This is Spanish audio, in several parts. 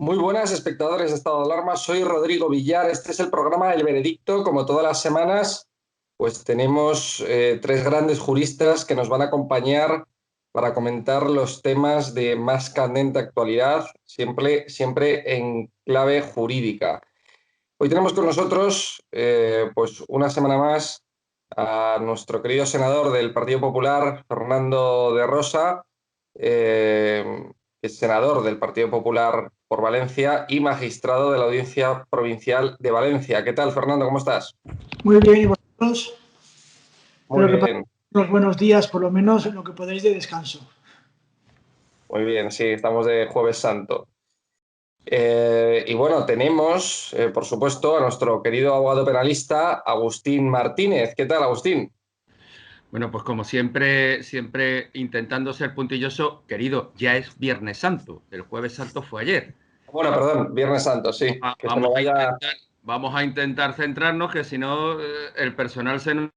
Muy buenas, espectadores de Estado de Alarma. Soy Rodrigo Villar. Este es el programa El Veredicto. Como todas las semanas, pues tenemos tres grandes juristas que nos van a acompañar para comentar los temas de más candente actualidad, siempre en clave jurídica. Hoy tenemos con nosotros, pues una semana más, a nuestro querido senador del Partido Popular, Fernando de Rosa, que es senador del Partido Popular por Valencia y magistrado de la Audiencia Provincial de Valencia. ¿Qué tal, Fernando? ¿Cómo estás? Muy bien, ¿y vosotros? Muy Espero que paséis bien, unos buenos días, por lo menos en lo que podéis de descanso. muy bien, sí, estamos de Jueves Santo. Y bueno, tenemos, por supuesto, a nuestro querido abogado penalista, Agustín Martínez. ¿Qué tal, Agustín? Bueno, pues como siempre, siempre intentando ser puntilloso, querido, ya es Viernes Santo. El Jueves Santo fue ayer. Bueno, perdón, Viernes Santo, sí. Que se me vaya. Vamos a intentar centrarnos, que si no, el personal se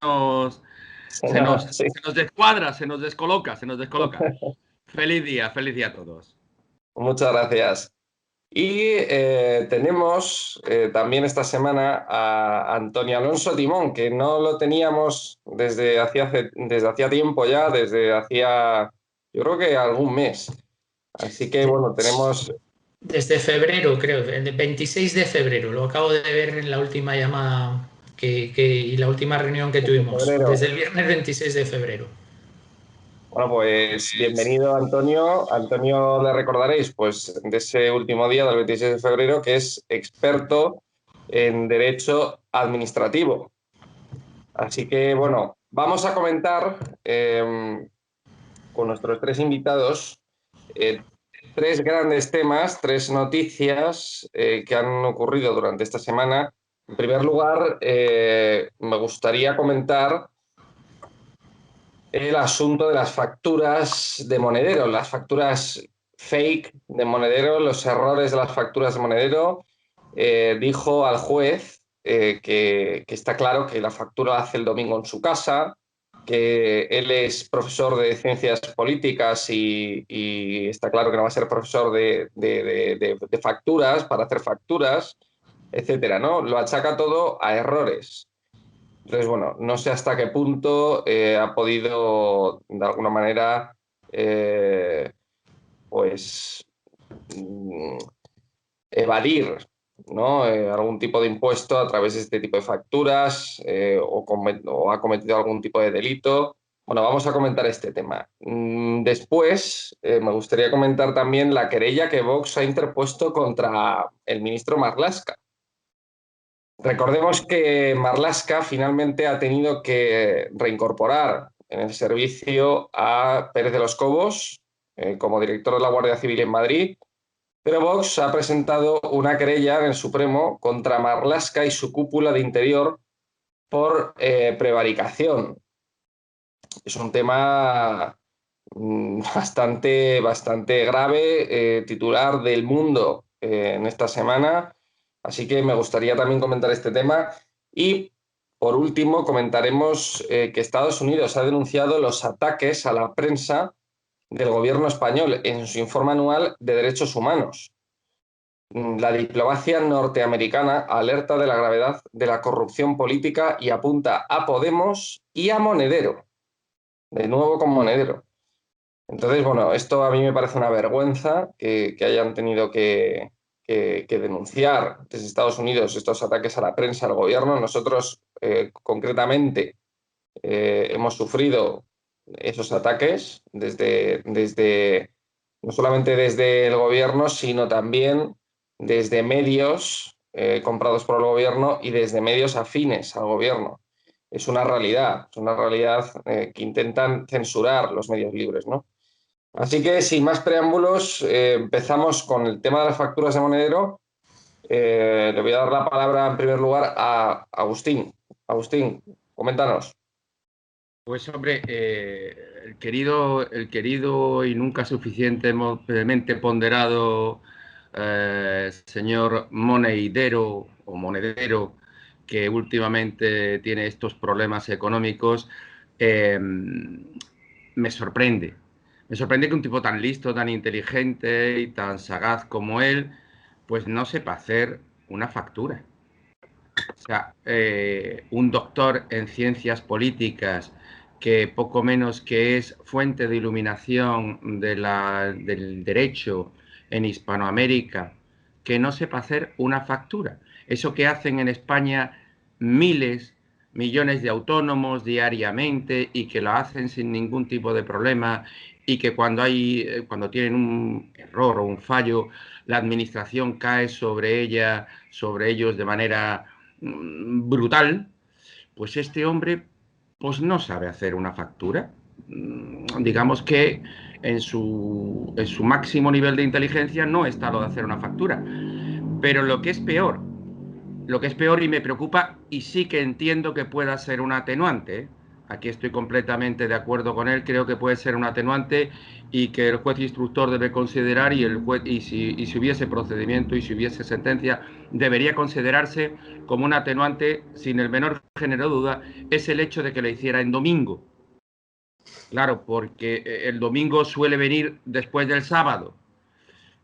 Sí. nos descuadra, se nos descoloca, se nos descoloca. Feliz día a todos. Muchas gracias. Y tenemos también esta semana a Antonio Alonso Timón, que no lo teníamos desde hacía tiempo ya, desde hacía, yo creo que algún mes. Así que bueno, tenemos. Desde febrero, creo, el 26 de febrero, lo acabo de ver en la última llamada y la última reunión que tuvimos, Febrero. desde el viernes 26 de febrero. Bueno, pues bienvenido, Antonio. Antonio, le recordaréis, pues, de ese último día, del 26 de febrero, que es experto en Derecho Administrativo. Así que, bueno, vamos a comentar con nuestros tres invitados tres grandes temas, tres noticias que han ocurrido durante esta semana. En primer lugar, me gustaría comentar el asunto de las facturas de Monedero, las facturas fake de Monedero, los errores de las facturas de Monedero. Dijo al juez que está claro que la factura la hace el domingo en su casa, que él es profesor de ciencias políticas y está claro que no va a ser profesor de facturas para hacer facturas, etcétera, ¿no? Lo achaca todo a errores. Entonces, bueno, no sé hasta qué punto ha podido, de alguna manera, pues, evadir, ¿no? Algún tipo de impuesto a través de este tipo de facturas o ha cometido algún tipo de delito. Bueno, vamos a comentar este tema. Después, me gustaría comentar también la querella que Vox ha interpuesto contra el ministro Marlaska. Recordemos que Marlaska finalmente ha tenido que reincorporar en el servicio a Pérez de los Cobos como director de la Guardia Civil en Madrid, pero Vox ha presentado una querella en el Supremo contra Marlaska y su cúpula de interior por prevaricación. Es un tema bastante grave, titular del Mundo en esta semana. Así que me gustaría también comentar este tema. Y, por último, comentaremos que Estados Unidos ha denunciado los ataques a la prensa del gobierno español en su informe anual de derechos humanos. La diplomacia norteamericana alerta de la gravedad de la corrupción política y apunta a Podemos y a Monedero. De nuevo con Monedero. Entonces, bueno, esto a mí me parece una vergüenza que hayan tenido que denunciar desde Estados Unidos estos ataques a la prensa, al gobierno. Nosotros, concretamente, hemos sufrido esos ataques no solamente desde el gobierno, sino también desde medios comprados por el gobierno y desde medios afines al gobierno. Es una realidad que intentan censurar los medios libres, ¿no? Así que, sin más preámbulos, empezamos con el tema de las facturas de Monedero. Le voy a dar la palabra, en primer lugar, a Agustín. Agustín, coméntanos. Pues hombre, el querido y nunca suficientemente ponderado señor Monedero o Monedero, que últimamente tiene estos problemas económicos, me sorprende. Me sorprende que un tipo tan listo, tan inteligente y tan sagaz como él pues no sepa hacer una factura. O sea, un doctor en ciencias políticas, que poco menos que es fuente de iluminación del derecho en Hispanoamérica, que no sepa hacer una factura. Eso que hacen en España miles, millones de autónomos diariamente y que lo hacen sin ningún tipo de problema, y que cuando tienen un error o un fallo, la administración cae sobre ellos de manera brutal. Pues este hombre pues no sabe hacer una factura. Digamos que en su máximo nivel de inteligencia no está lo de hacer una factura. Pero lo que es peor y me preocupa, y sí que entiendo que pueda ser un atenuante, ¿eh? Aquí estoy completamente de acuerdo con él, creo que puede ser un atenuante y que el juez instructor debe considerar, y si hubiese procedimiento y si hubiese sentencia, debería considerarse como un atenuante sin el menor género de duda, es el hecho de que lo hiciera en domingo. Claro, porque el domingo suele venir después del sábado.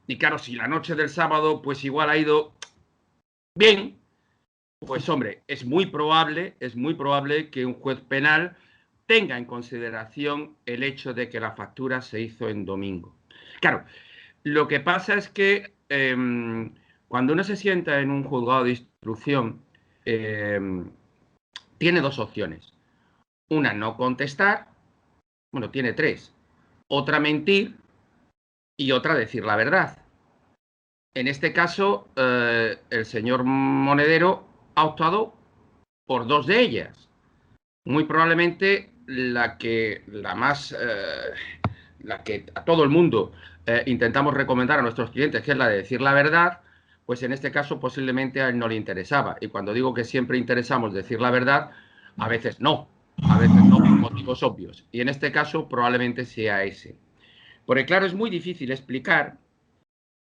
Y claro, si la noche del sábado pues igual ha ido bien, pues hombre, es muy probable que un juez penal tenga en consideración el hecho de que la factura se hizo en domingo. Claro, lo que pasa es que cuando uno se sienta en un juzgado de instrucción, tiene dos opciones. Una, no contestar. Bueno, tiene tres. Otra, mentir. Y otra, decir la verdad. En este caso, el señor Monedero ha optado por dos de ellas. Muy probablemente la que a todo el mundo intentamos recomendar a nuestros clientes, que es la de decir la verdad, pues en este caso posiblemente a él no le interesaba. Y cuando digo que siempre interesamos decir la verdad, a veces no por motivos obvios. Y en este caso probablemente sea ese. Porque claro, es muy difícil explicar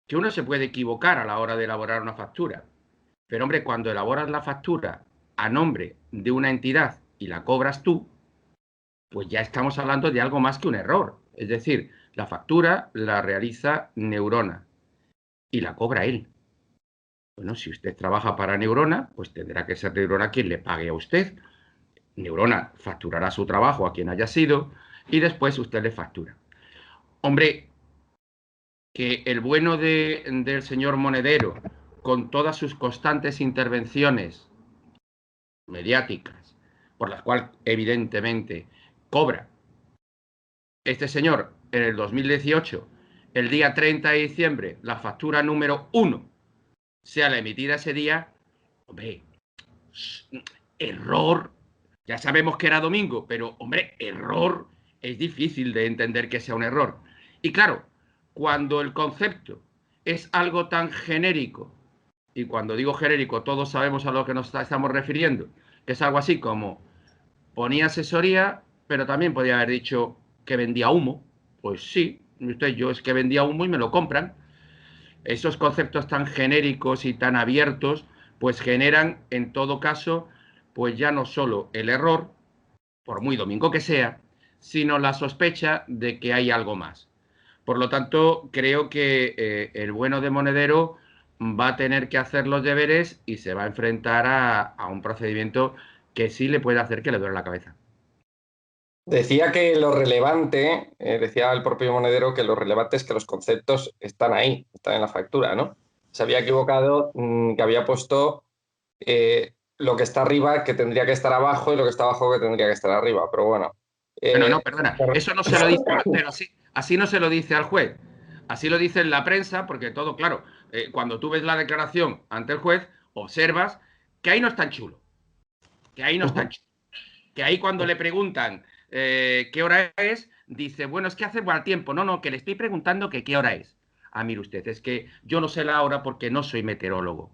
que uno se puede equivocar a la hora de elaborar una factura. Pero hombre, cuando elaboras la factura a nombre de una entidad y la cobras tú, pues ya estamos hablando de algo más que un error. Es decir, la factura la realiza Neurona y la cobra él. Bueno, si usted trabaja para Neurona, pues tendrá que ser Neurona quien le pague a usted. Neurona facturará su trabajo a quien haya sido y después usted le factura. Hombre, que el bueno del señor Monedero, con todas sus constantes intervenciones mediáticas, por las cuales evidentemente cobra, este señor en el 2018, el día 30 de diciembre, la factura número 1 sea la emitida ese día, hombre, error. Ya sabemos que era domingo, pero hombre, error, es difícil de entender que sea un error. Y claro, cuando el concepto es algo tan genérico, y cuando digo genérico todos sabemos a lo que nos estamos refiriendo, que es algo así como ponía asesoría, pero también podía haber dicho que vendía humo. Pues sí, yo es que vendía humo y me lo compran. Esos conceptos tan genéricos y tan abiertos, pues generan, en todo caso, pues ya no solo el error, por muy domingo que sea, sino la sospecha de que hay algo más. Por lo tanto, creo que el bueno de Monedero va a tener que hacer los deberes y se va a enfrentar a un procedimiento que sí le puede hacer que le duele la cabeza. Decía que lo relevante, decía el propio Monedero, que lo relevante es que los conceptos están ahí, están en la factura, ¿no? Se había equivocado, que había puesto lo que está arriba que tendría que estar abajo y lo que está abajo que tendría que estar arriba, pero bueno. No, perdona, eso no se lo dice, pero así no se lo dice al juez. Así lo dice en la prensa, porque todo, claro, cuando tú ves la declaración ante el juez, observas que ahí no es tan chulo. Que ahí no es tan chulo. Que ahí cuando le preguntan qué hora es, dice, bueno, es que hace mal tiempo. No, que le estoy preguntando que qué hora es. Ah, mire usted, es que yo no sé la hora porque no soy meteorólogo.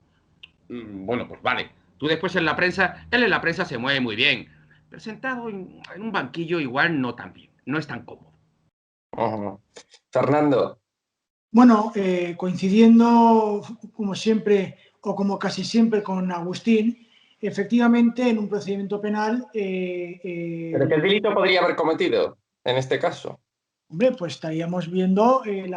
Bueno, pues vale. Tú después él en la prensa se mueve muy bien, pero sentado en un banquillo igual no tan bien, no es tan cómodo. Fernando. Bueno, coincidiendo como siempre o como casi siempre con Agustín, efectivamente en un procedimiento penal... ¿Pero qué delito podría haber cometido en este caso? Hombre, pues estaríamos viendo el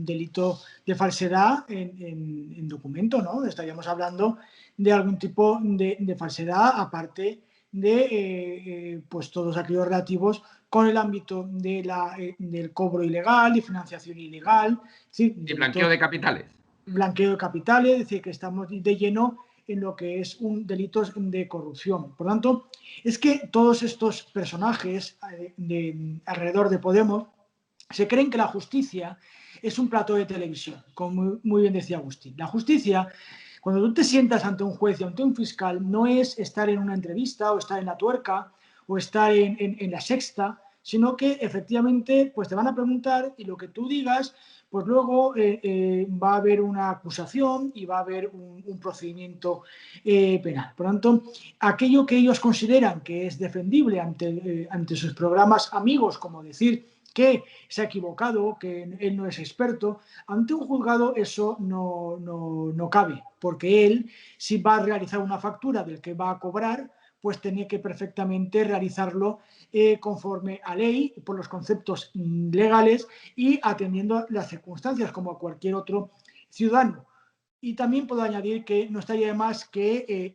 delito de falsedad en documento, ¿no? Estaríamos hablando de algún tipo de falsedad, aparte de pues todos aquellos relativos con el ámbito del cobro ilegal y financiación ilegal. Es decir, Y blanqueo de capitales. Blanqueo de capitales, es decir, que estamos de lleno en lo que es delitos de corrupción. Por lo tanto, es que todos estos personajes alrededor de Podemos se creen que la justicia es un plato de televisión, como muy bien decía Agustín. La justicia, cuando tú te sientas ante un juez y ante un fiscal, no es estar en una entrevista o estar en La Tuerca o estar en La Sexta, sino que efectivamente pues te van a preguntar y lo que tú digas, pues luego va a haber una acusación y va a haber un procedimiento penal. Por lo tanto, aquello que ellos consideran que es defendible ante sus programas amigos, como decir que se ha equivocado, que él no es experto, ante un juzgado eso no cabe, porque él, si va a realizar una factura del que va a cobrar, pues tiene que perfectamente realizarlo conforme a ley, por los conceptos legales y atendiendo las circunstancias como cualquier otro ciudadano. Y también puedo añadir que no estaría de más que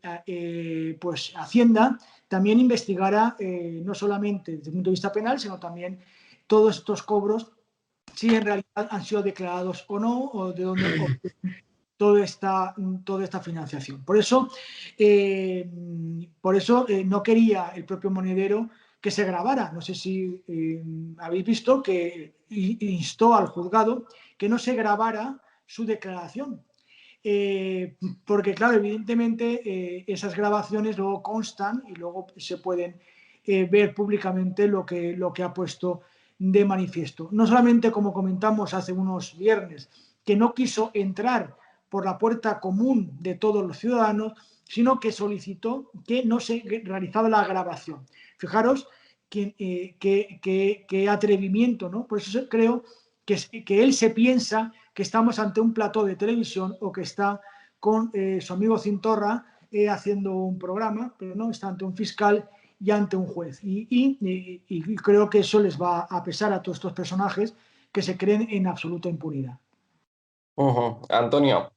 pues Hacienda también investigara no solamente desde el punto de vista penal, sino también todos estos cobros, si en realidad han sido declarados o no, o de dónde toda esta financiación. Por eso no quería el propio Monedero que se grabara. No sé si habéis visto que instó al juzgado que no se grabara su declaración. Porque, claro, evidentemente esas grabaciones luego constan y luego se pueden ver públicamente lo que ha puesto de manifiesto. No solamente, como comentamos hace unos viernes, que no quiso entrar por la puerta común de todos los ciudadanos, sino que solicitó que no se realizara la grabación. Fijaros qué atrevimiento, ¿no? Por eso creo que él se piensa que estamos ante un plató de televisión o que está con su amigo Cintorra haciendo un programa, pero no, está ante un fiscal y ante un juez. Y creo que eso les va a pesar a todos estos personajes que se creen en absoluta impunidad. Antonio.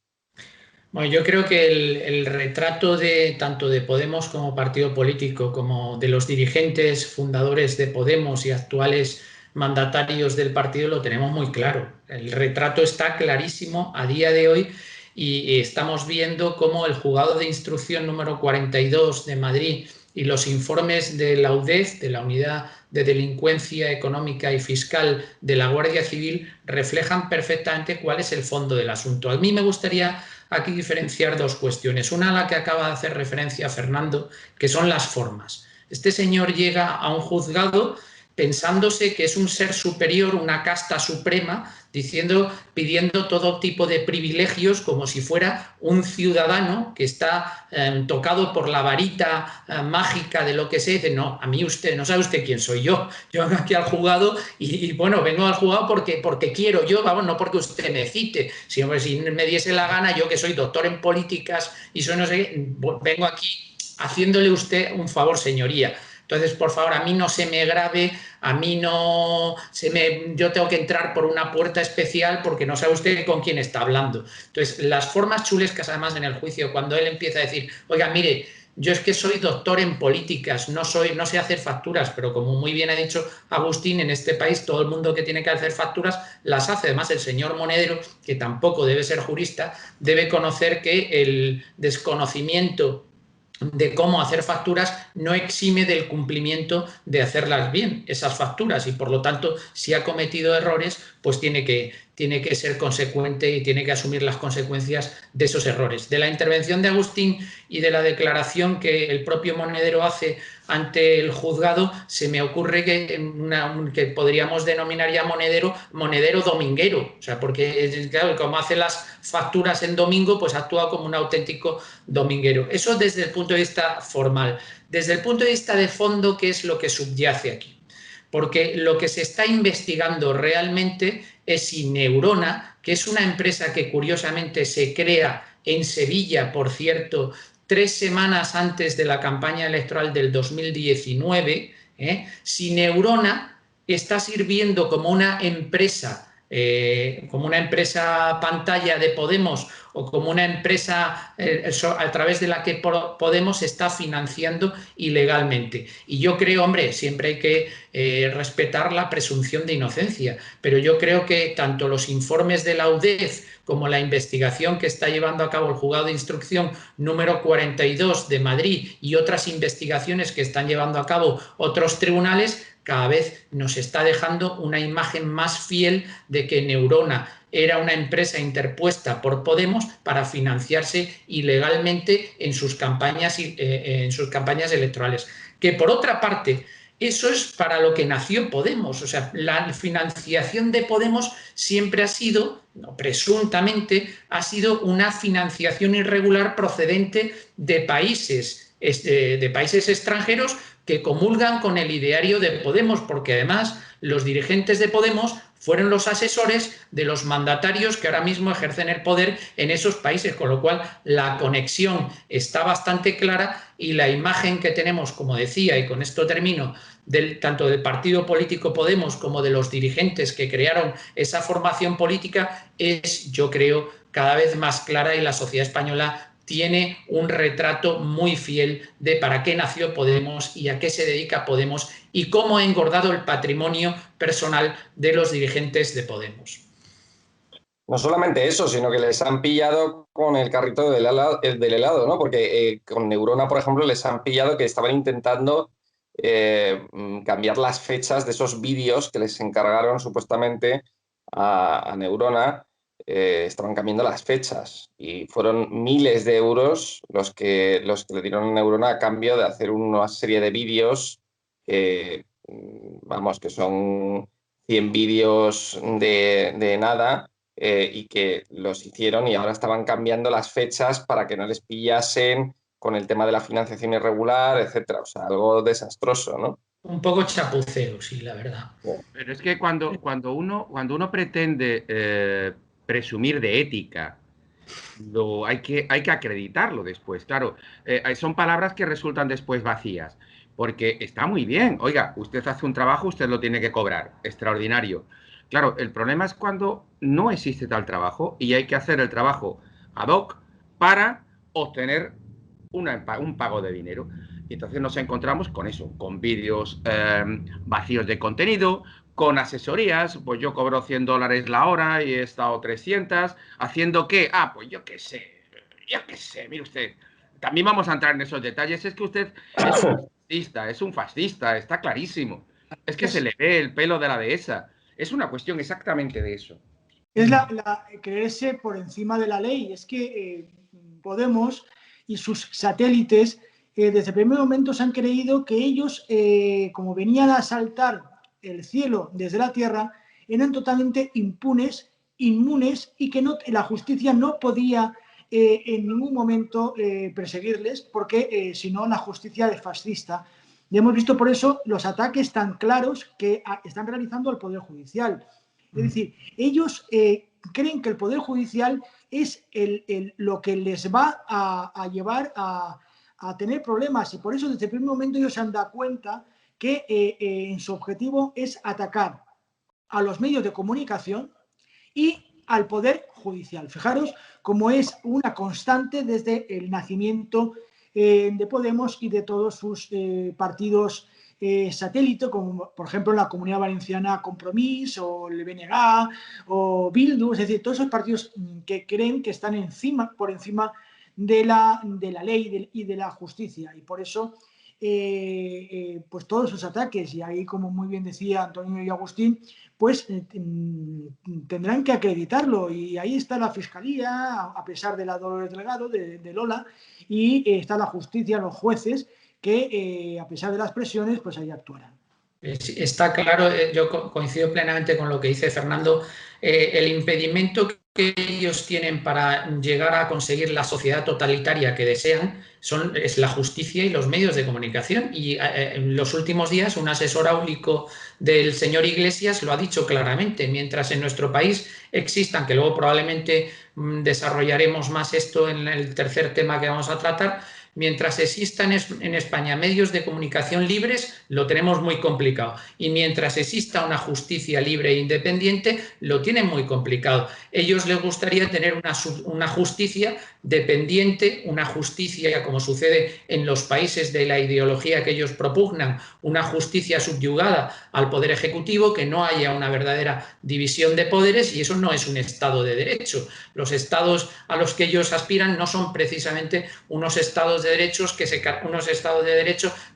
Bueno, yo creo que el retrato de tanto de Podemos como partido político, como de los dirigentes fundadores de Podemos y actuales mandatarios del partido lo tenemos muy claro. El retrato está clarísimo a día de hoy y estamos viendo cómo el juzgado de instrucción número 42 de Madrid y los informes de la UDEF, de la Unidad de Delincuencia Económica y Fiscal de la Guardia Civil, reflejan perfectamente cuál es el fondo del asunto. A mí me gustaría aquí diferenciar dos cuestiones. Una a la que acaba de hacer referencia Fernando, que son las formas. Este señor llega a un juzgado pensándose que es un ser superior, una casta suprema, pidiendo todo tipo de privilegios como si fuera un ciudadano que está tocado por la varita mágica de lo que se dice. No, a mí usted, no sabe usted quién soy yo. Yo vengo aquí al juzgado y bueno, vengo al juzgado porque quiero yo, vamos, no porque usted me cite, sino que si me diese la gana, yo que soy doctor en políticas y soy no sé qué, vengo aquí haciéndole usted un favor, señoría. Entonces, por favor, a mí no se me grabe, a mí no yo tengo que entrar por una puerta especial porque no sabe usted con quién está hablando. Entonces, las formas chulescas, además, en el juicio, cuando él empieza a decir, oiga, mire, yo es que soy doctor en políticas, no sé hacer facturas, pero como muy bien ha dicho Agustín, en este país todo el mundo que tiene que hacer facturas las hace. Además, el señor Monedero, que tampoco debe ser jurista, debe conocer que el desconocimiento de cómo hacer facturas no exime del cumplimiento de hacerlas bien, esas facturas, y por lo tanto, si ha cometido errores, pues tiene que ser consecuente y tiene que asumir las consecuencias de esos errores. De la intervención de Agustín y de la declaración que el propio Monedero hace ante el juzgado, se me ocurre que podríamos denominar ya Monedero dominguero, o sea, porque claro, como hace las facturas en domingo, pues actúa como un auténtico dominguero. Eso desde el punto de vista formal. Desde el punto de vista de fondo, ¿qué es lo que subyace aquí? Porque lo que se está investigando realmente es si Neurona, que es una empresa que curiosamente se crea en Sevilla, por cierto, 3 semanas antes de la campaña electoral del 2019, si Neurona está sirviendo como una empresa pantalla de Podemos o como una empresa a través de la que Podemos está financiando ilegalmente. Y yo creo, hombre, siempre hay que respetar la presunción de inocencia, pero yo creo que tanto los informes de la UDEF como la investigación que está llevando a cabo el Juzgado de Instrucción número 42 de Madrid y otras investigaciones que están llevando a cabo otros tribunales, cada vez nos está dejando una imagen más fiel de que Neurona era una empresa interpuesta por Podemos para financiarse ilegalmente en sus campañas electorales. Que por otra parte, eso es para lo que nació Podemos. O sea, la financiación de Podemos siempre ha sido, presuntamente, ha sido una financiación irregular procedente de países extranjeros que comulgan con el ideario de Podemos, porque además los dirigentes de Podemos fueron los asesores de los mandatarios que ahora mismo ejercen el poder en esos países, con lo cual la conexión está bastante clara y la imagen que tenemos, como decía, y con esto termino, tanto del partido político Podemos como de los dirigentes que crearon esa formación política es, yo creo, cada vez más clara, y la sociedad española tiene un retrato muy fiel de para qué nació Podemos y a qué se dedica Podemos y cómo ha engordado el patrimonio personal de los dirigentes de Podemos. No solamente eso, sino que les han pillado con el carrito del helado, ¿no? Porque con Neurona, por ejemplo, les han pillado que estaban intentando cambiar las fechas de esos vídeos que les encargaron supuestamente a Neurona. Estaban cambiando las fechas y fueron miles de euros los que le dieron a Neurona a cambio de hacer una serie de vídeos vamos, que son 100 vídeos de nada, y que los hicieron y ahora estaban cambiando las fechas para que no les pillasen con el tema de la financiación irregular, etcétera. O sea, algo desastroso, ¿no? Un poco chapucero, sí, la verdad. Pero es que cuando uno pretende presumir de ética, hay que acreditarlo después. Claro, son palabras que resultan después vacías, porque está muy bien. Oiga, usted hace un trabajo, usted lo tiene que cobrar. Extraordinario. Claro, el problema es cuando no existe tal trabajo y hay que hacer el trabajo ad hoc para obtener un pago de dinero. Y entonces nos encontramos con eso, con vídeos vacíos de contenido, con asesorías. Pues yo cobro $100 la hora y he estado 300. ¿Haciendo qué? Ah, pues yo qué sé, mire usted. También vamos a entrar en esos detalles. Es que usted es un fascista, está clarísimo. Es que se le ve el pelo de la dehesa. Es una cuestión exactamente de eso. Es creerse por encima de la ley. Es que Podemos y sus satélites desde el primer momento se han creído que ellos, como venían a asaltar el cielo desde la tierra, eran totalmente inmunes y que la justicia no podía en ningún momento perseguirles porque si no la justicia es fascista. Y hemos visto por eso los ataques tan claros que están realizando al Poder Judicial. Es decir, ellos creen que el Poder Judicial es lo que les va a llevar a tener problemas, y por eso desde el primer momento ellos se han dado cuenta que en su objetivo es atacar a los medios de comunicación y al Poder Judicial. Fijaros cómo es una constante desde el nacimiento de Podemos y de todos sus partidos satélite, como por ejemplo en la Comunidad Valenciana Compromís o el BNG o Bildu, es decir, todos esos partidos que creen que están por encima de la ley y de la justicia, y por eso pues todos esos ataques, y ahí, como muy bien decía Antonio y Agustín, pues tendrán que acreditarlo, y ahí está la Fiscalía, a pesar de la Dolores Delgado, de Lola, y está la justicia, los jueces, que a pesar de las presiones, pues ahí actuarán. Está claro, yo coincido plenamente con lo que dice Fernando, el impedimento que ellos tienen para llegar a conseguir la sociedad totalitaria que desean es la justicia y los medios de comunicación. Y en los últimos días un asesor áulico del señor Iglesias lo ha dicho claramente: mientras en nuestro país existan, que luego probablemente desarrollaremos más esto en el tercer tema que vamos a tratar, Mientras existan en España medios de comunicación libres, lo tenemos muy complicado. Y mientras exista una justicia libre e independiente, lo tienen muy complicado. Ellos les gustaría tener una justicia dependiente, una justicia, como sucede en los países de la ideología que ellos propugnan, una justicia subyugada al poder ejecutivo, que no haya una verdadera división de poderes, y eso no es un Estado de Derecho. Los estados a los que ellos aspiran no son precisamente unos estados de derecho que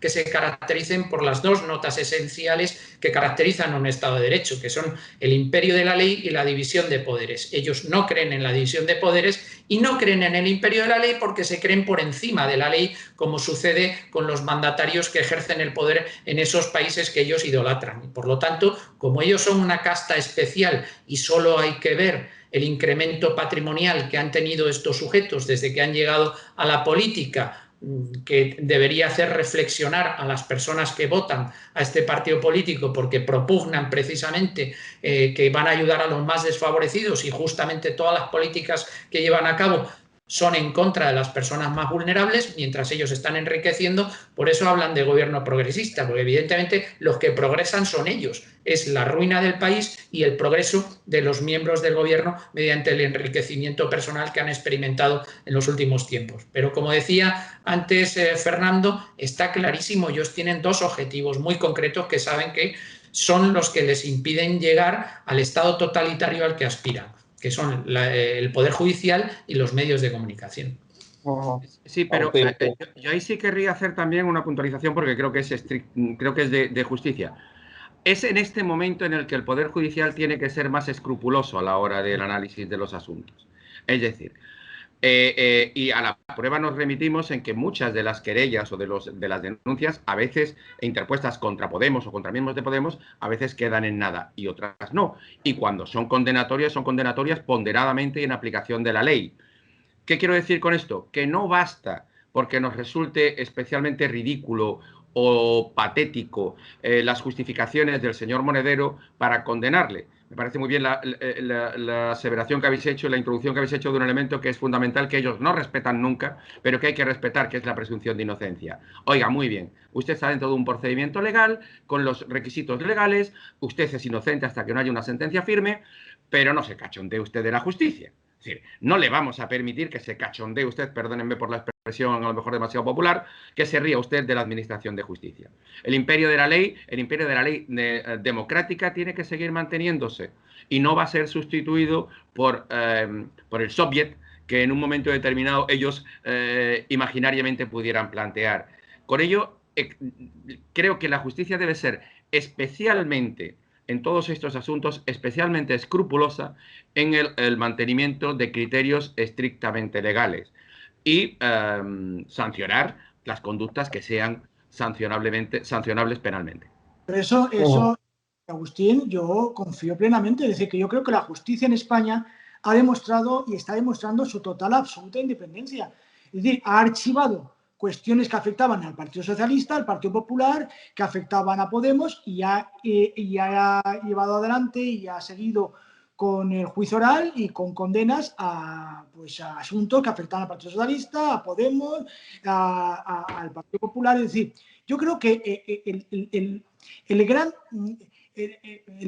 se caractericen por las dos notas esenciales que caracterizan a un Estado de Derecho, que son el imperio de la ley y la división de poderes. Ellos no creen en la división de poderes y no creen en el imperio de la ley porque se creen por encima de la ley, como sucede con los mandatarios que ejercen el poder en esos países que ellos idolatran. Y por lo tanto, como ellos son una casta especial y solo hay que ver el incremento patrimonial que han tenido estos sujetos desde que han llegado a la política, que debería hacer reflexionar a las personas que votan a este partido político porque propugnan precisamente que van a ayudar a los más desfavorecidos, y justamente todas las políticas que llevan a cabo son en contra de las personas más vulnerables, mientras ellos están enriqueciendo. Por eso hablan de gobierno progresista, porque evidentemente los que progresan son ellos. Es la ruina del país y el progreso de los miembros del gobierno mediante el enriquecimiento personal que han experimentado en los últimos tiempos. Pero como decía antes Fernando, está clarísimo, ellos tienen dos objetivos muy concretos que saben que son los que les impiden llegar al estado totalitario al que aspiran, que son el Poder Judicial y los medios de comunicación. Sí, pero yo ahí sí querría hacer también una puntualización porque creo que es de justicia. Es en este momento en el que el Poder Judicial tiene que ser más escrupuloso a la hora del análisis de los asuntos. Es decir, y a la prueba nos remitimos en que muchas de las querellas o de las denuncias, a veces interpuestas contra Podemos o contra miembros de Podemos, a veces quedan en nada y otras no. Y cuando son condenatorias ponderadamente y en aplicación de la ley. ¿Qué quiero decir con esto? Que no basta porque nos resulte especialmente ridículo o patético las justificaciones del señor Monedero para condenarle. Me parece muy bien la aseveración que habéis hecho, la introducción que habéis hecho de un elemento que es fundamental, que ellos no respetan nunca, pero que hay que respetar, que es la presunción de inocencia. Oiga, muy bien, usted está dentro de un procedimiento legal, con los requisitos legales, usted es inocente hasta que no haya una sentencia firme, pero no se cachondee usted de la justicia. Es decir, no le vamos a permitir que se cachondee usted, perdónenme por la expresión a lo mejor demasiado popular, que se ría usted de la administración de justicia. El imperio de la ley democrática tiene que seguir manteniéndose y no va a ser sustituido por el soviet que en un momento determinado ellos imaginariamente pudieran plantear. Con ello, creo que la justicia debe ser especialmente en todos estos asuntos, especialmente escrupulosa en el mantenimiento de criterios estrictamente legales y sancionar las conductas que sean sancionables penalmente. Pero eso, Agustín, yo confío plenamente. Es decir, que yo creo que la justicia en España ha demostrado y está demostrando su total, absoluta independencia. Es decir, ha archivado cuestiones que afectaban al Partido Socialista, al Partido Popular, que afectaban a Podemos, y ha llevado adelante y ha seguido con el juicio oral y con condenas a asuntos que afectaban al Partido Socialista, a Podemos, al Partido Popular. Es decir, yo creo que el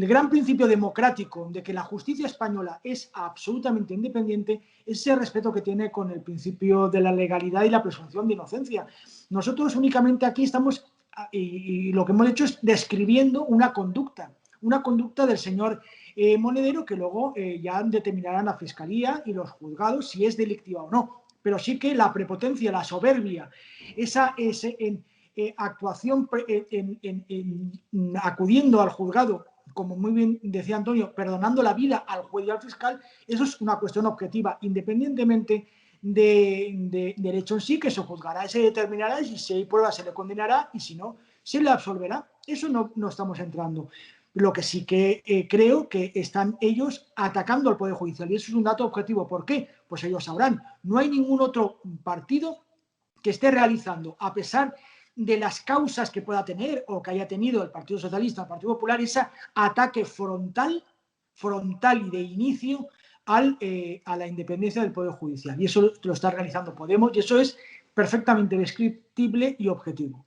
gran principio democrático de que la justicia española es absolutamente independiente es ese respeto que tiene con el principio de la legalidad y la presunción de inocencia. Nosotros únicamente aquí estamos, y lo que hemos hecho es describiendo una conducta del señor Monedero, que luego ya determinarán la Fiscalía y los juzgados si es delictiva o no. Pero sí que la prepotencia, la soberbia, esa actuación acudiendo al juzgado, como muy bien decía Antonio, perdonando la vida al juez y al fiscal, eso es una cuestión objetiva, independientemente del hecho en sí, que se juzgará, se determinará, y si hay pruebas se le condenará y si no, se le absolverá. Eso no estamos entrando. Lo que sí que creo que están ellos atacando al Poder Judicial, y eso es un dato objetivo. ¿Por qué? Pues ellos sabrán. No hay ningún otro partido que esté realizando, a pesar de las causas que pueda tener o que haya tenido el Partido Socialista, el Partido Popular, ese ataque frontal y de inicio a la independencia del Poder Judicial. Y eso lo está realizando Podemos, y eso es perfectamente descriptible y objetivo.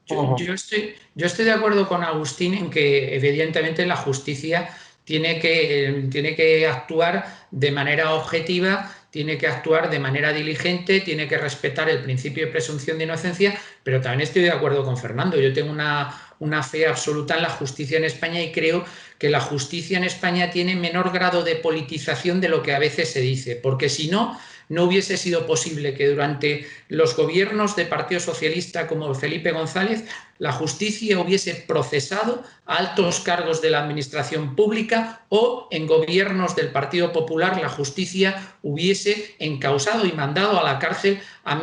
Yo estoy de acuerdo con Agustín en que evidentemente la justicia tiene que actuar de manera objetiva, tiene que actuar de manera diligente, tiene que respetar el principio de presunción de inocencia, pero también estoy de acuerdo con Fernando. Yo tengo una fe absoluta en la justicia en España y creo que la justicia en España tiene menor grado de politización de lo que a veces se dice, porque si no, no hubiese sido posible que durante los gobiernos de Partido Socialista como Felipe González la justicia hubiese procesado a altos cargos de la administración pública o en gobiernos del Partido Popular la justicia hubiese encausado y mandado a la cárcel a